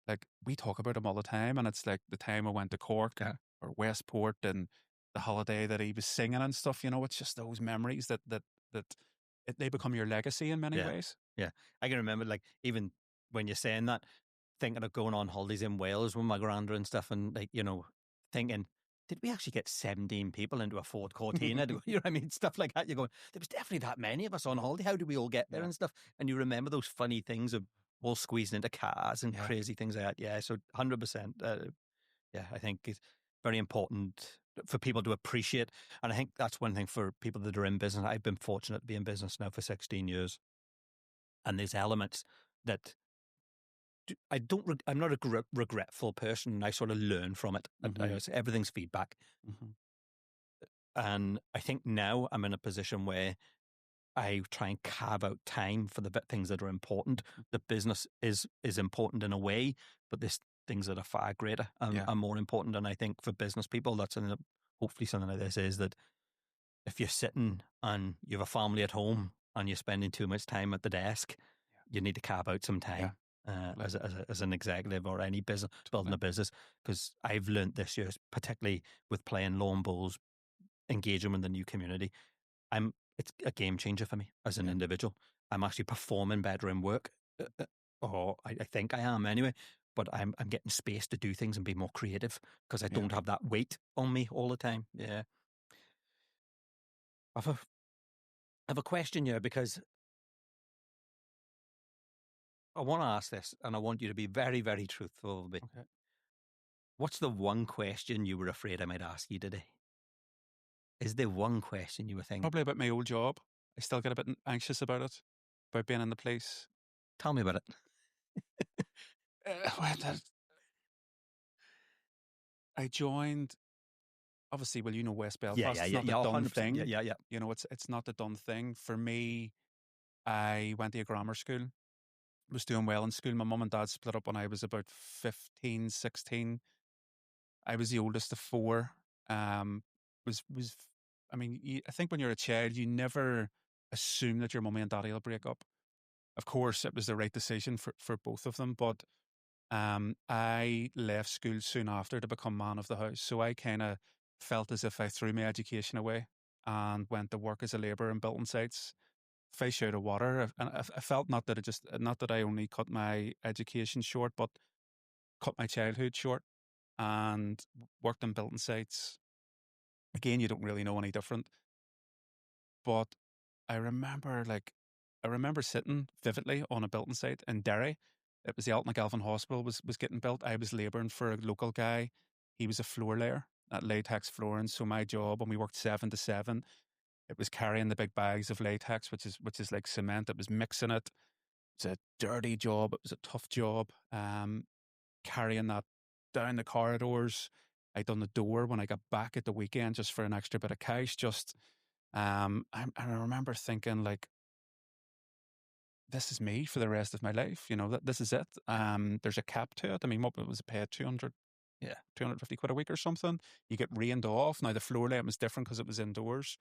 like we talk about him all the time, and it's like the time I went to Cork or Westport, and the holiday that he was singing and stuff. You know, it's just those memories that they become your legacy in many ways. Yeah. I can remember, like, even when you're saying that, thinking of going on holidays in Wales with my granda and stuff, and, like, you know, thinking, did we actually get 17 people into a Ford Cortina? You know what I mean? Stuff like that. You're going, there was definitely that many of us on holiday. How did we all get there and stuff? And you remember those funny things of all squeezing into cars and crazy things like that. Yeah, so 100%. Yeah, I think it's very important for people to appreciate. And I think that's one thing for people that are in business. I've been fortunate to be in business now for 16 years. And there's elements that I'm not a regretful person. I sort of learn from it. Everything's feedback. And I think now I'm in a position where I try and carve out time for the things that are important. The business is important in a way, but there's things that are far greater and are more important. And I think for business people, that's hopefully something like this is that if you're sitting and you have a family at home and you're spending too much time at the desk, you need to carve out some time as an executive or any business, building a business. Because I've learned this year, particularly with playing lawn bowls, engaging with the new community, it's a game changer for me as an individual. I'm actually performing better in work, or I think I am anyway. But I'm getting space to do things and be more creative because I don't have that weight on me all the time. Yeah. I have a question here because I want to ask this, and I want you to be very, very truthful with me. Okay. What's the one question you were afraid I might ask you today? Is there one question you were thinking? Probably about my old job. I still get a bit anxious about it, about being in the place. Tell me about it. I joined, obviously, well, you know, West Belfast. It's not the done 100%. thing. Yeah. You know, it's not the done thing. For me, I went to a grammar school, was doing well in school. My mum and dad split up when I was about 15, 16. I was the oldest of four. I mean, I think when you're a child, you never assume that your mummy and daddy will break up. Of course, it was the right decision for both of them, but I left school soon after to become man of the house. So I kind of felt as if I threw my education away and went to work as a labourer in building sites, fish out of water. And I felt not that I only cut my education short, but cut my childhood short, and worked in building sites. Again, you don't really know any different. But I remember sitting vividly on a building site in Derry. It was the Alton McGalvin Hospital was getting built. I was labouring for a local guy. He was a floor layer at latex flooring. So my job, when we worked 7 to 7, it was carrying the big bags of latex, which is like cement. It was mixing it. It's a dirty job. It was a tough job. Carrying that down the corridors. I done the door when I got back at the weekend just for an extra bit of cash. I remember thinking like, this is me for the rest of my life. This is it. There's a cap to it. I mean, what was it paid? 200, yeah, 250 quid a week or something. You get rained off. Now the floor layout was different because it was indoors.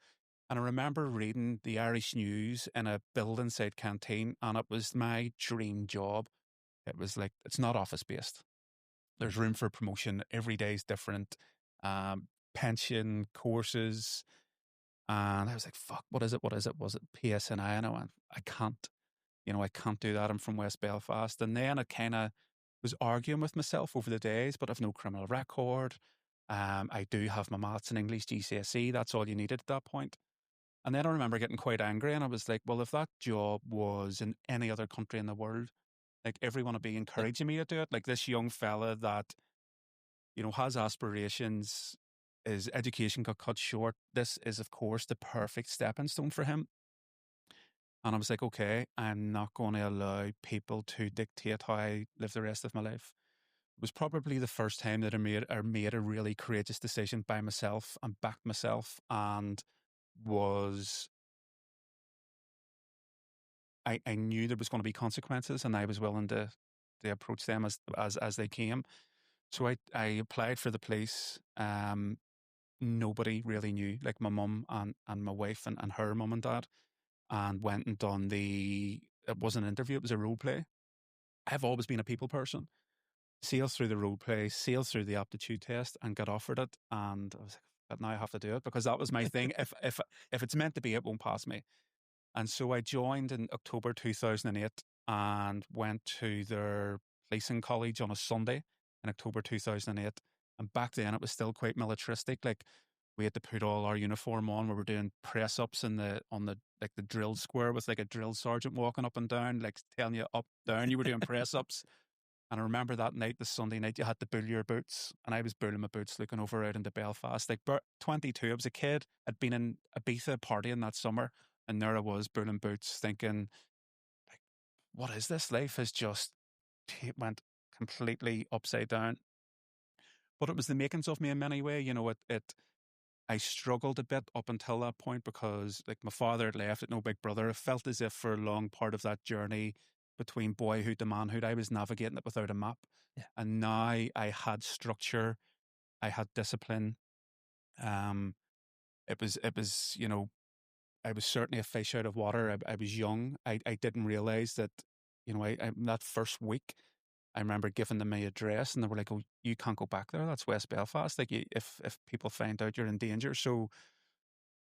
And I remember reading the Irish News in a building site canteen, and it was my dream job. It was like, it's not office based. There's room for promotion. Every day is different. Pension, courses. And I was like, fuck, what is it? What is it? Was it PSNI? And I went, I can't. I can't do that. I'm from West Belfast. And then I kind of was arguing with myself over the days, but I've no criminal record. I do have my maths and English GCSE. That's all you needed at that point. And then I remember getting quite angry, and I was like, well, if that job was in any other country in the world, like everyone would be encouraging me to do it. Like this young fella that, has aspirations, his education got cut short. This is, of course, the perfect stepping stone for him. And I was like, okay, I'm not going to allow people to dictate how I live the rest of my life. It was probably the first time that I made a really courageous decision by myself and backed myself, and was I knew there was going to be consequences, and I was willing to approach them as they came. So I applied for the police. Nobody really knew, like my mum and my wife and her mum and dad, and went and done it wasn't an interview, it was a role play. I've always been a people person. Sailed through the role play, sailed through the aptitude test, and got offered it. And I was like, but now I have to do it because that was my thing. If it's meant to be, it won't pass me. And so I joined in October 2008 and went to their policing college on a Sunday in October 2008. And back then it was still quite militaristic. Like we had to put all our uniform on. We were doing press ups on the like the drill square with like a drill sergeant walking up and down, like telling you up, down. You were doing press ups. And I remember that night, the Sunday night, you had to bull your boots. And I was bulling my boots looking over out into Belfast. Like 22, I was a kid. I'd been in Ibiza partying that summer. And there I was, bulling boots, thinking, like, what is this? Life has just went completely upside down. But it was the makings of me in many ways. I struggled a bit up until that point because, like, my father had left, at no big brother. I felt as if for a long part of that journey between boyhood to manhood, I was navigating it without a map. Yeah. And now I had structure, I had discipline. It was, I was certainly a fish out of water. I was young. I didn't realize that, that first week, I remember giving them my address, and they were like, "Oh, you can't go back there. That's West Belfast. Like, if people find out, you're in danger." So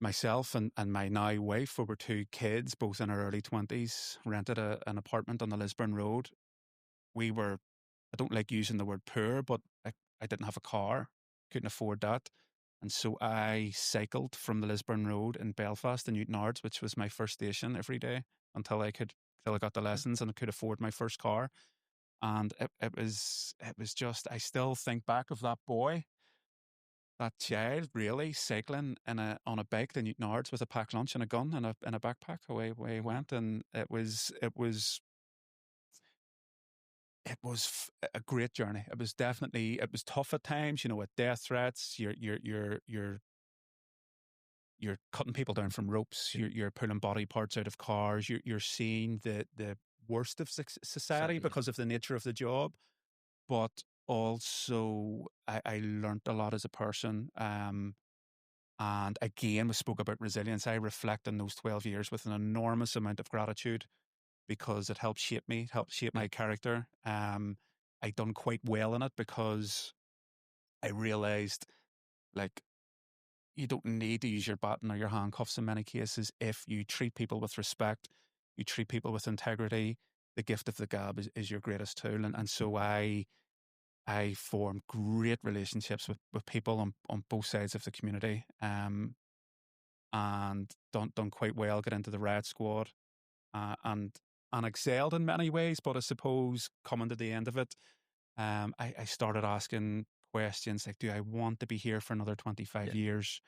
myself and my now wife, we were two kids, both in our early 20s, rented an apartment on the Lisburn Road. We were, I don't like using the word poor, but I didn't have a car, couldn't afford that. And so I cycled from the Lisburn Road in Belfast to Newtownards, which was my first station, every day until I got the lessons and I could afford my first car. And it was just, I still think back of that boy, that child, really cycling on a bike to Newtownards with a packed lunch and a gun and a backpack. Away he went. And it was a great journey. It was tough at times, with death threats. You're cutting people down from ropes. You're pulling body parts out of cars. You're seeing the worst of society because of the nature of the job. But also, I learned a lot as a person. And again, we spoke about resilience. I reflect on those 12 years with an enormous amount of gratitude because it helped shape me, helped shape my character. I done quite well in it because I realized, like, you don't need to use your baton or your handcuffs in many cases. If you treat people with respect, you treat people with integrity, the gift of the gab is your greatest tool. And so I formed great relationships with people on both sides of the community. and done quite well, got into the red squad, uh, and and excelled in many ways. But I suppose coming to the end of it, I started asking questions like, do I want to be here for another 25 Yeah. years?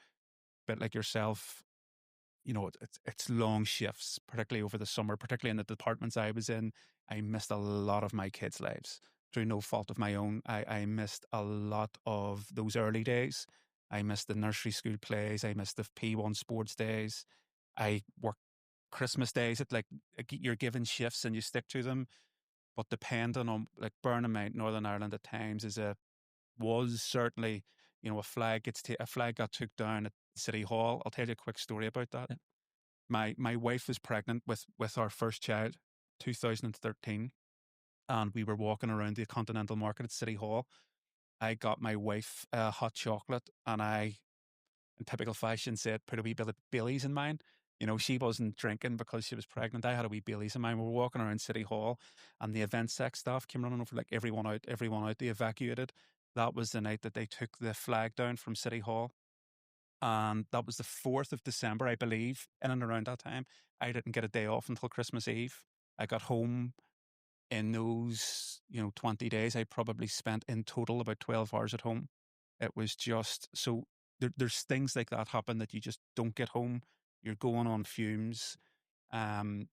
Bit like yourself, it's long shifts, particularly over the summer, particularly in the departments I was in. I missed a lot of my kids' lives through no fault of my own. I missed a lot of those early days. I missed the nursery school plays. I missed the P1 sports days. I worked Christmas days. You're given shifts and you stick to them. But depending on, like, bearing in mind, Northern Ireland at times was certainly, a flag got took down at City Hall. I'll tell you a quick story about that. Yeah. My wife was pregnant with our first child, 2013, and we were walking around the Continental Market at City Hall. I got my wife a hot chocolate, and I, in typical fashion, said, "Put a wee bit of Baileys in mine." She wasn't drinking because she was pregnant. I had a wee Baileys in mine. We were walking around City Hall, and the event sec staff came running over, like, everyone out. They evacuated. That was the night that they took the flag down from City Hall. And that was the 4th of December, I believe, in and around that time. I didn't get a day off until Christmas Eve. I got home in those, 20 days. I probably spent in total about 12 hours at home. It was just so there's things like that happen that you just don't get home. You're going on fumes. Um,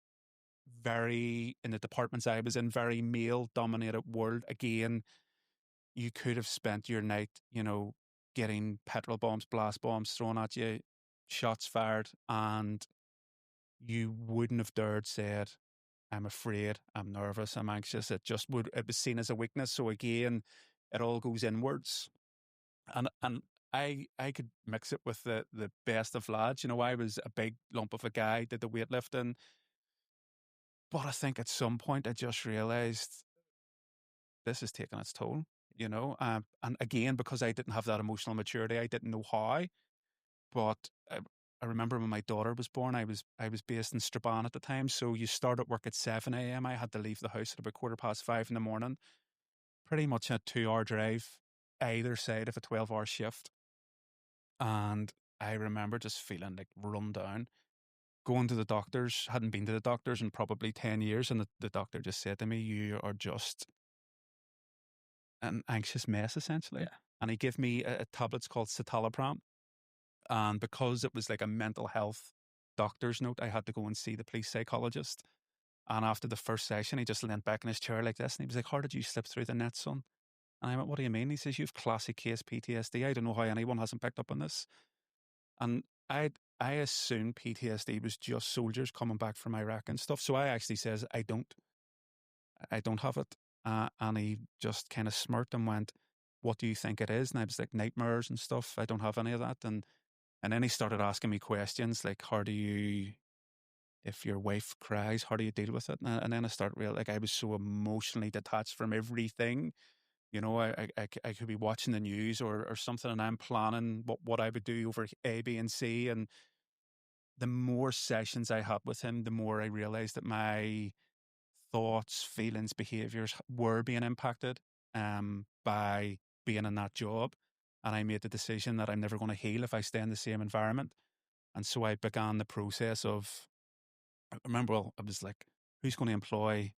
very, in the departments I was in, very male dominated world. Again, you could have spent your night, getting petrol bombs, blast bombs thrown at you, shots fired, and you wouldn't have dared said, "I'm afraid, I'm nervous, I'm anxious." It was seen as a weakness. So again, it all goes inwards. And I could mix it with the best of lads. I was a big lump of a guy, did the weightlifting, but I think at some point I just realized this is taking its toll. And again, because I didn't have that emotional maturity, I didn't know how. But I remember when my daughter was born, I was based in Strabane at the time. So you start at work at 7 a.m. I had to leave the house at about 5:15 in the morning. Pretty much a 2-hour drive either side of a 12-hour shift. And I remember just feeling like run down. Going to the doctors, hadn't been to the doctors in probably 10 years. And the doctor just said to me, "You are just an anxious mess, essentially." Yeah. And he gave me a tablets called citalopram. And because it was like a mental health doctor's note, I had to go and see the police psychologist. And after the first session, he just leant back in his chair like this, and he was like, "How did you slip through the net, son?" And I went, "What do you mean?" He says, "You've classic case PTSD. I don't know how anyone hasn't picked up on this." And I assumed PTSD was just soldiers coming back from Iraq and stuff. So I actually says, I don't have it. And he just kind of smirked and went, "What do you think it is?" And I was like, "Nightmares and stuff. I don't have any of that." And then he started asking me questions like, if your wife cries, how do you deal with it? And then I started real like I was so emotionally detached from everything. I could be watching the news or something, and I'm planning what I would do over A, B, and C. And the more sessions I had with him, the more I realized that my thoughts, feelings, behaviors were being impacted by being in that job. And I made the decision that I'm never going to heal if I stay in the same environment. And so I began the process of, I remember, well, I was like, who's going to employ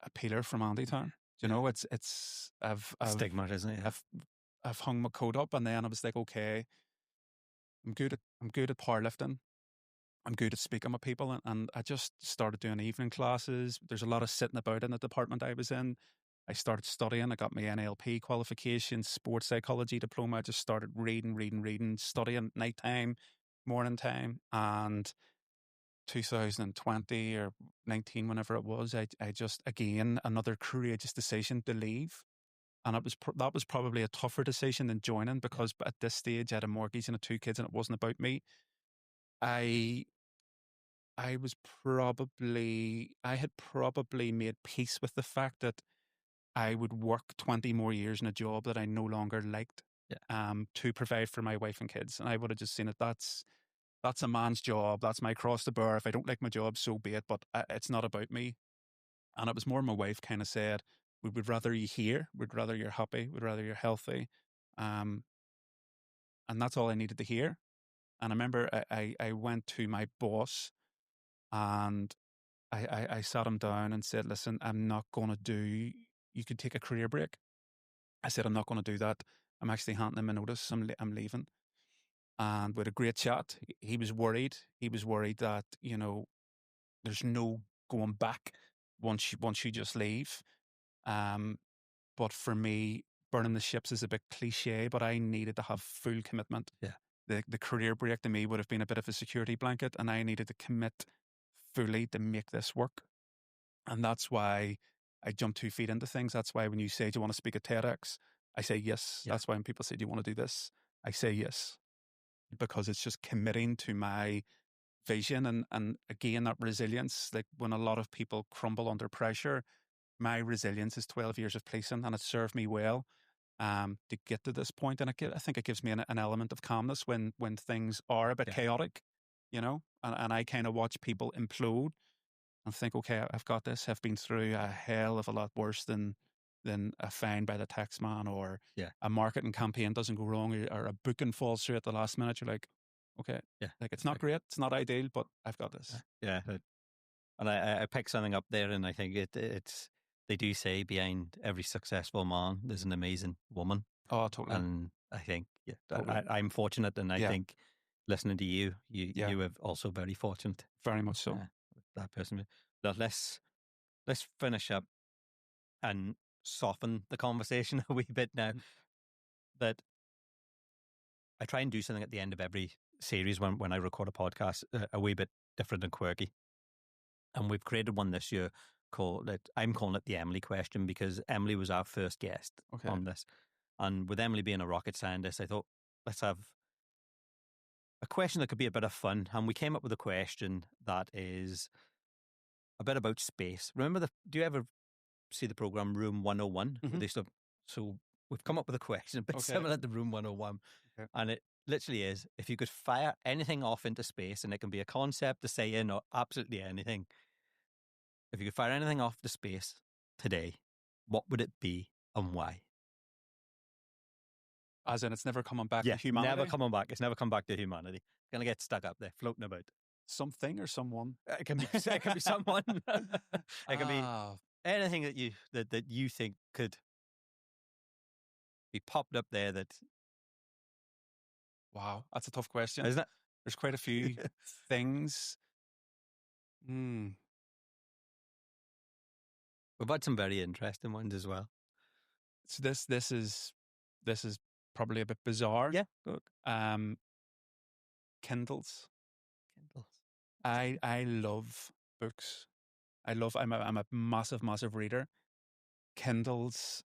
a peeler from Andytown? Stigma, isn't it? Yeah. I've hung my coat up, and then I was like, okay, I'm good at powerlifting. I'm good at speaking with people, and I just started doing evening classes. There's a lot of sitting about in the department I was in. I started studying. I got my NLP qualification, sports psychology diploma. I just started reading, studying at night time, morning time, and 2020 or 19, whenever it was, I just, again, another courageous decision to leave. And that was probably a tougher decision than joining, because at this stage I had a mortgage and 2 kids, and it wasn't about me. I I had probably made peace with the fact that I would work 20 more years in a job that I no longer liked, Yeah. to provide for my wife and kids. And I would have just seen it. That's a man's job. That's my cross to bear. If I don't like my job, so be it. But it's not about me. And it was more my wife kind of said, "We would rather you here. We'd rather you're happy. We'd rather you're healthy." And that's all I needed to hear. And I remember I went to my boss and I sat him down and said, listen, I'm not going to do, you could take a career break. I said, I'm not going to do that. I'm actually handing him a notice. I'm leaving. And we had a great chat. He was worried. He was worried that, you know, there's no going back once you just leave. But for me, burning the ships is a bit cliche, but I needed to have full commitment. Yeah. The career break to me would have been a bit of a security blanket, and I needed to commit fully to make this work. And that's why I jump 2 feet into things. That's why when you say, do you want to speak at TEDx? I say yes. Yeah. That's why when people say, do you want to do this? I say yes. Because it's just committing to my vision and again, that resilience. Like when a lot of people crumble under pressure, my resilience is 12 years of policing and it served me well to get to this point. And I think it gives me an element of calmness when things are a bit chaotic, you know, and I kind of watch people implode and think, okay, I've got this. I've been through a hell of a lot worse than a fine by the tax man or a marketing campaign doesn't go wrong or a booking falls through at the last minute. You're like, okay, like it's not great, it's not ideal, but I've got this. Yeah. And I picked something up there, and I think it's they do say behind every successful man there's an amazing woman. Oh, totally. And I think totally. I'm fortunate, and I think listening to you are also very fortunate. Very much so. That person. But let's finish up and soften the conversation a wee bit now. That I try and do something at the end of every series when I record a podcast a wee bit different and quirky. And we've created one this year I'm calling it the Emily question, because Emily was our first guest on this. And with Emily being a rocket scientist, I thought, let's have a question that could be a bit of fun. And we came up with a question that is a bit about space. Remember do you ever see the program Room 101? Mm-hmm. So we've come up with a question a bit similar to Room 101. And it literally is, if you could fire anything off into space, and it can be a concept, a saying, or absolutely anything. If you could fire anything off to space today, what would it be and why? As in, it's never coming back to humanity? Never coming back. It's never come back to humanity. It's going to get stuck up there, floating about. Something or someone? It can be someone. It can be anything that you think could be popped up there that... Wow, that's a tough question. Isn't it? There's quite a few things. We've had some very interesting ones as well. So this is probably a bit bizarre. Yeah. Kindles. I love books. I'm a massive reader. Kindles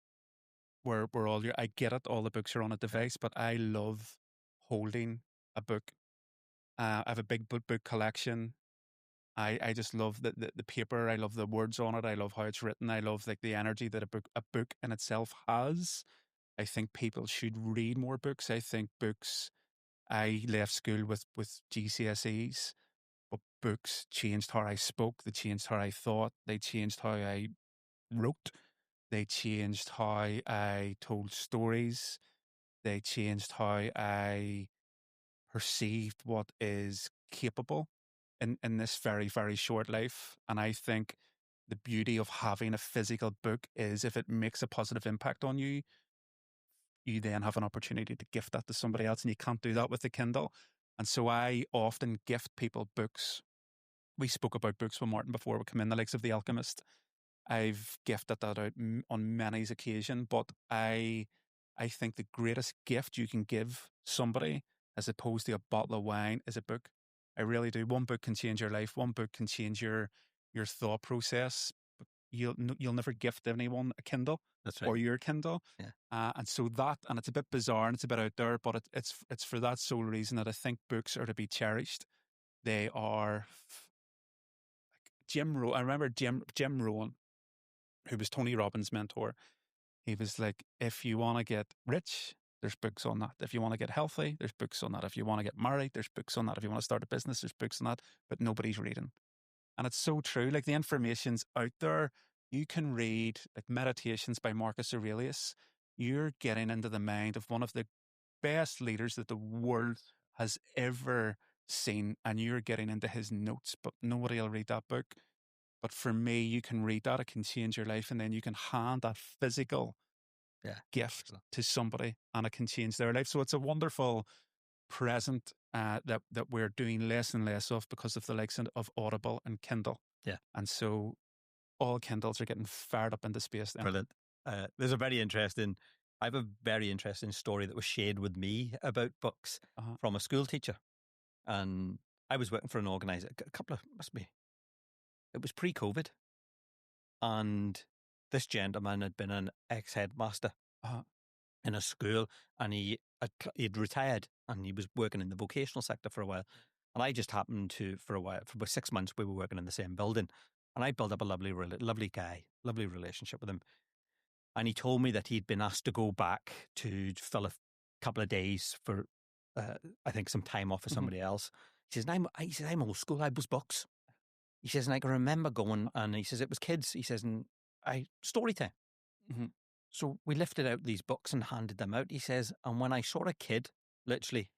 where all I get it, all the books are on a device, but I love holding a book. I have a big book collection. I just love the paper. I love the words on it. I love how it's written. I love like the energy that a book in itself has. I think people should read more books. I think books. I left school with GCSEs, but books changed how I spoke. They changed how I thought. They changed how I wrote. They changed how I told stories. They changed how I perceived what is capable in this very, very short life. And I think the beauty of having a physical book is if it makes a positive impact on you, you then have an opportunity to gift that to somebody else, and you can't do that with the Kindle. And so I often gift people books. We spoke about books with Martin before we come in, the likes of The Alchemist. I've gifted that out on many occasions, but I think the greatest gift you can give somebody, as opposed to a bottle of wine, is a book. I really do. One book can change your life. One book can change your thought process. But you'll never gift anyone a Kindle. That's right. Or your Kindle. Yeah. And so and it's a bit bizarre and it's a bit out there, but it's for that sole reason that I think books are to be cherished. They are like Jim Rohn. I remember Jim Rohn, who was Tony Robbins' mentor. He was like, if you want to get rich, there's books on that. If you want to get healthy, there's books on that. If you want to get married, there's books on that. If you want to start a business, there's books on that. But nobody's reading. And it's so true. Like the information's out there. You can read like Meditations by Marcus Aurelius. You're getting into the mind of one of the best leaders that the world has ever seen, and you're getting into his notes, but nobody will read that book. But for me, you can read that, it can change your life, and then you can hand that physical Yeah. gift to somebody and it can change their life. So it's a wonderful present that we're doing less and less of because of the likes of Audible and Kindle. Yeah. And so all Kindles are getting fired up into space then. Brilliant. I have a very interesting story that was shared with me about books from a school teacher. And I was working for an organizer, it was pre-COVID. And this gentleman had been an ex-headmaster in a school, and he'd retired and he was working in the vocational sector for a while. And I just happened to, for about 6 months, we were working in the same building. And I built up a lovely guy, lovely relationship with him. And he told me that he'd been asked to go back to fill a couple of days for, I think, some time off for somebody else. He says, I'm old school, I was books. He says, and I can remember going, and he says, it was kids. He says, and story time. So we lifted out these books and handed them out. He says, and when I saw a kid literally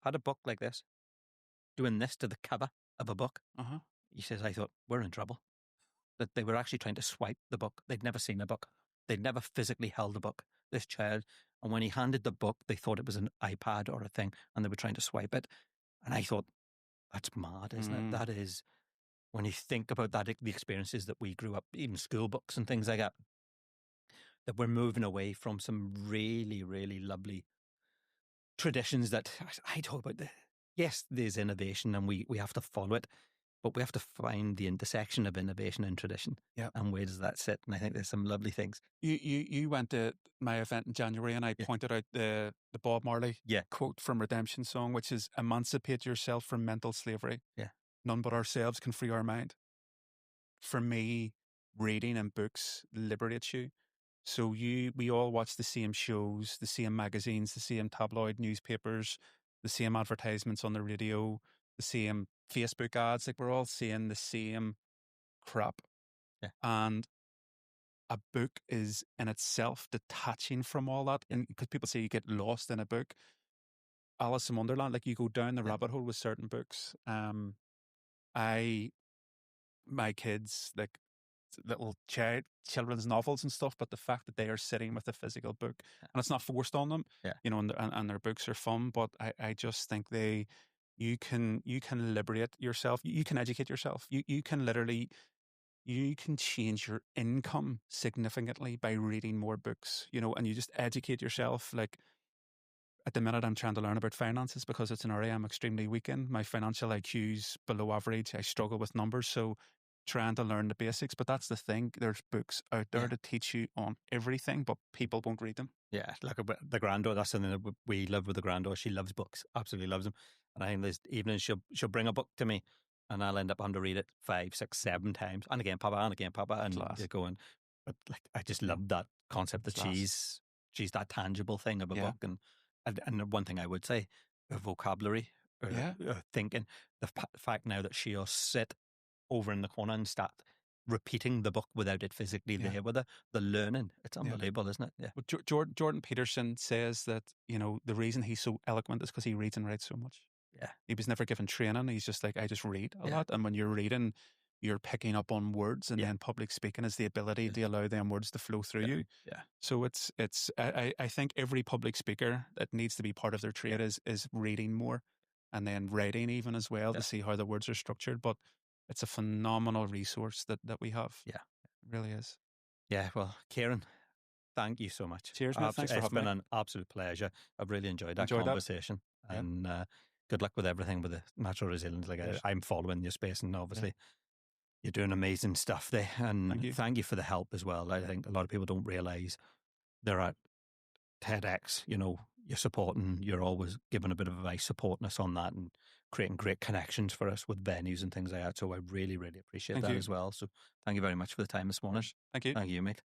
had a book like this, doing this to the cover of a book, he says, I thought, we're in trouble. That they were actually trying to swipe the book. They'd never seen a book. They'd never physically held a book, this child. And when he handed the book, they thought it was an iPad or a thing, and they were trying to swipe it. And I thought, that's mad, isn't it? That is, when you think about that, the experiences that we grew up, even school books and things like that, that we're moving away from some really, really lovely traditions that I talk about. Yes, there's innovation and we have to follow it, but we have to find the intersection of innovation and tradition. Yeah. And where does that sit? And I think there's some lovely things. You went to my event in January and I pointed out the Bob Marley quote from Redemption Song, which is, emancipate yourself from mental slavery. Yeah. None but ourselves can free our mind. For me, reading and books liberates you. So we all watch the same shows, the same magazines, the same tabloid newspapers, the same advertisements on the radio, the same Facebook ads. Like, we're all seeing the same crap. Yeah. And a book is in itself detaching from all that. And because people say you get lost in a book, Alice in Wonderland, like, you go down the rabbit hole with certain books. My kids, like, little children's novels and stuff, but the fact that they are sitting with a physical book and it's not forced on them, you know, and their books are fun, but I just think you can liberate yourself. You can educate yourself. You can literally, you can change your income significantly by reading more books, you know, and you just educate yourself. Like, at the minute, I'm trying to learn about finances because it's an area I'm extremely weak in. My financial IQ's below average. I struggle with numbers. So trying to learn the basics. But that's the thing. There's books out there to teach you on everything, but people won't read them. Yeah, like the granddaughter, that's something that we live with the granddaughter. She loves books, absolutely loves them. And I think there's evenings she'll bring a book to me and I'll end up having to read it 5, 6, 7 times. And again, Papa, and you're going, but like, I just love that concept that she's that tangible thing of a book. And one thing I would say, her vocabulary, thinking, the fact now that she'll sit over in the corner and start repeating the book without it physically there with her, the learning, it's unbelievable, isn't it? Yeah. Well, Jordan Peterson says that, you know, the reason he's so eloquent is because he reads and writes so much. Yeah. He was never given training. He's just like, I just read a lot. And when you're reading, you're picking up on words, and then public speaking is the ability to allow them words to flow through you. Yeah. So I think every public speaker that needs to be part of their trade is reading more, and then writing even as well to see how the words are structured. But it's a phenomenal resource that we have. Yeah. It really is. Yeah. Well, Ciaran, thank you so much. Cheers, mate. Thanks for having me. It's been an absolute pleasure. I've really enjoyed that conversation. That. And good luck with everything with the natural resilience. Like, I'm following your space, and obviously you're doing amazing stuff there. And thank you for the help as well. I think a lot of people don't realise they're at TEDx, you know, you're supporting, you're always giving a bit of advice, supporting us on that and creating great connections for us with venues and things like that. So I really, really appreciate that as well. So thank you very much for the time this morning. Thank you. Thank you, mate.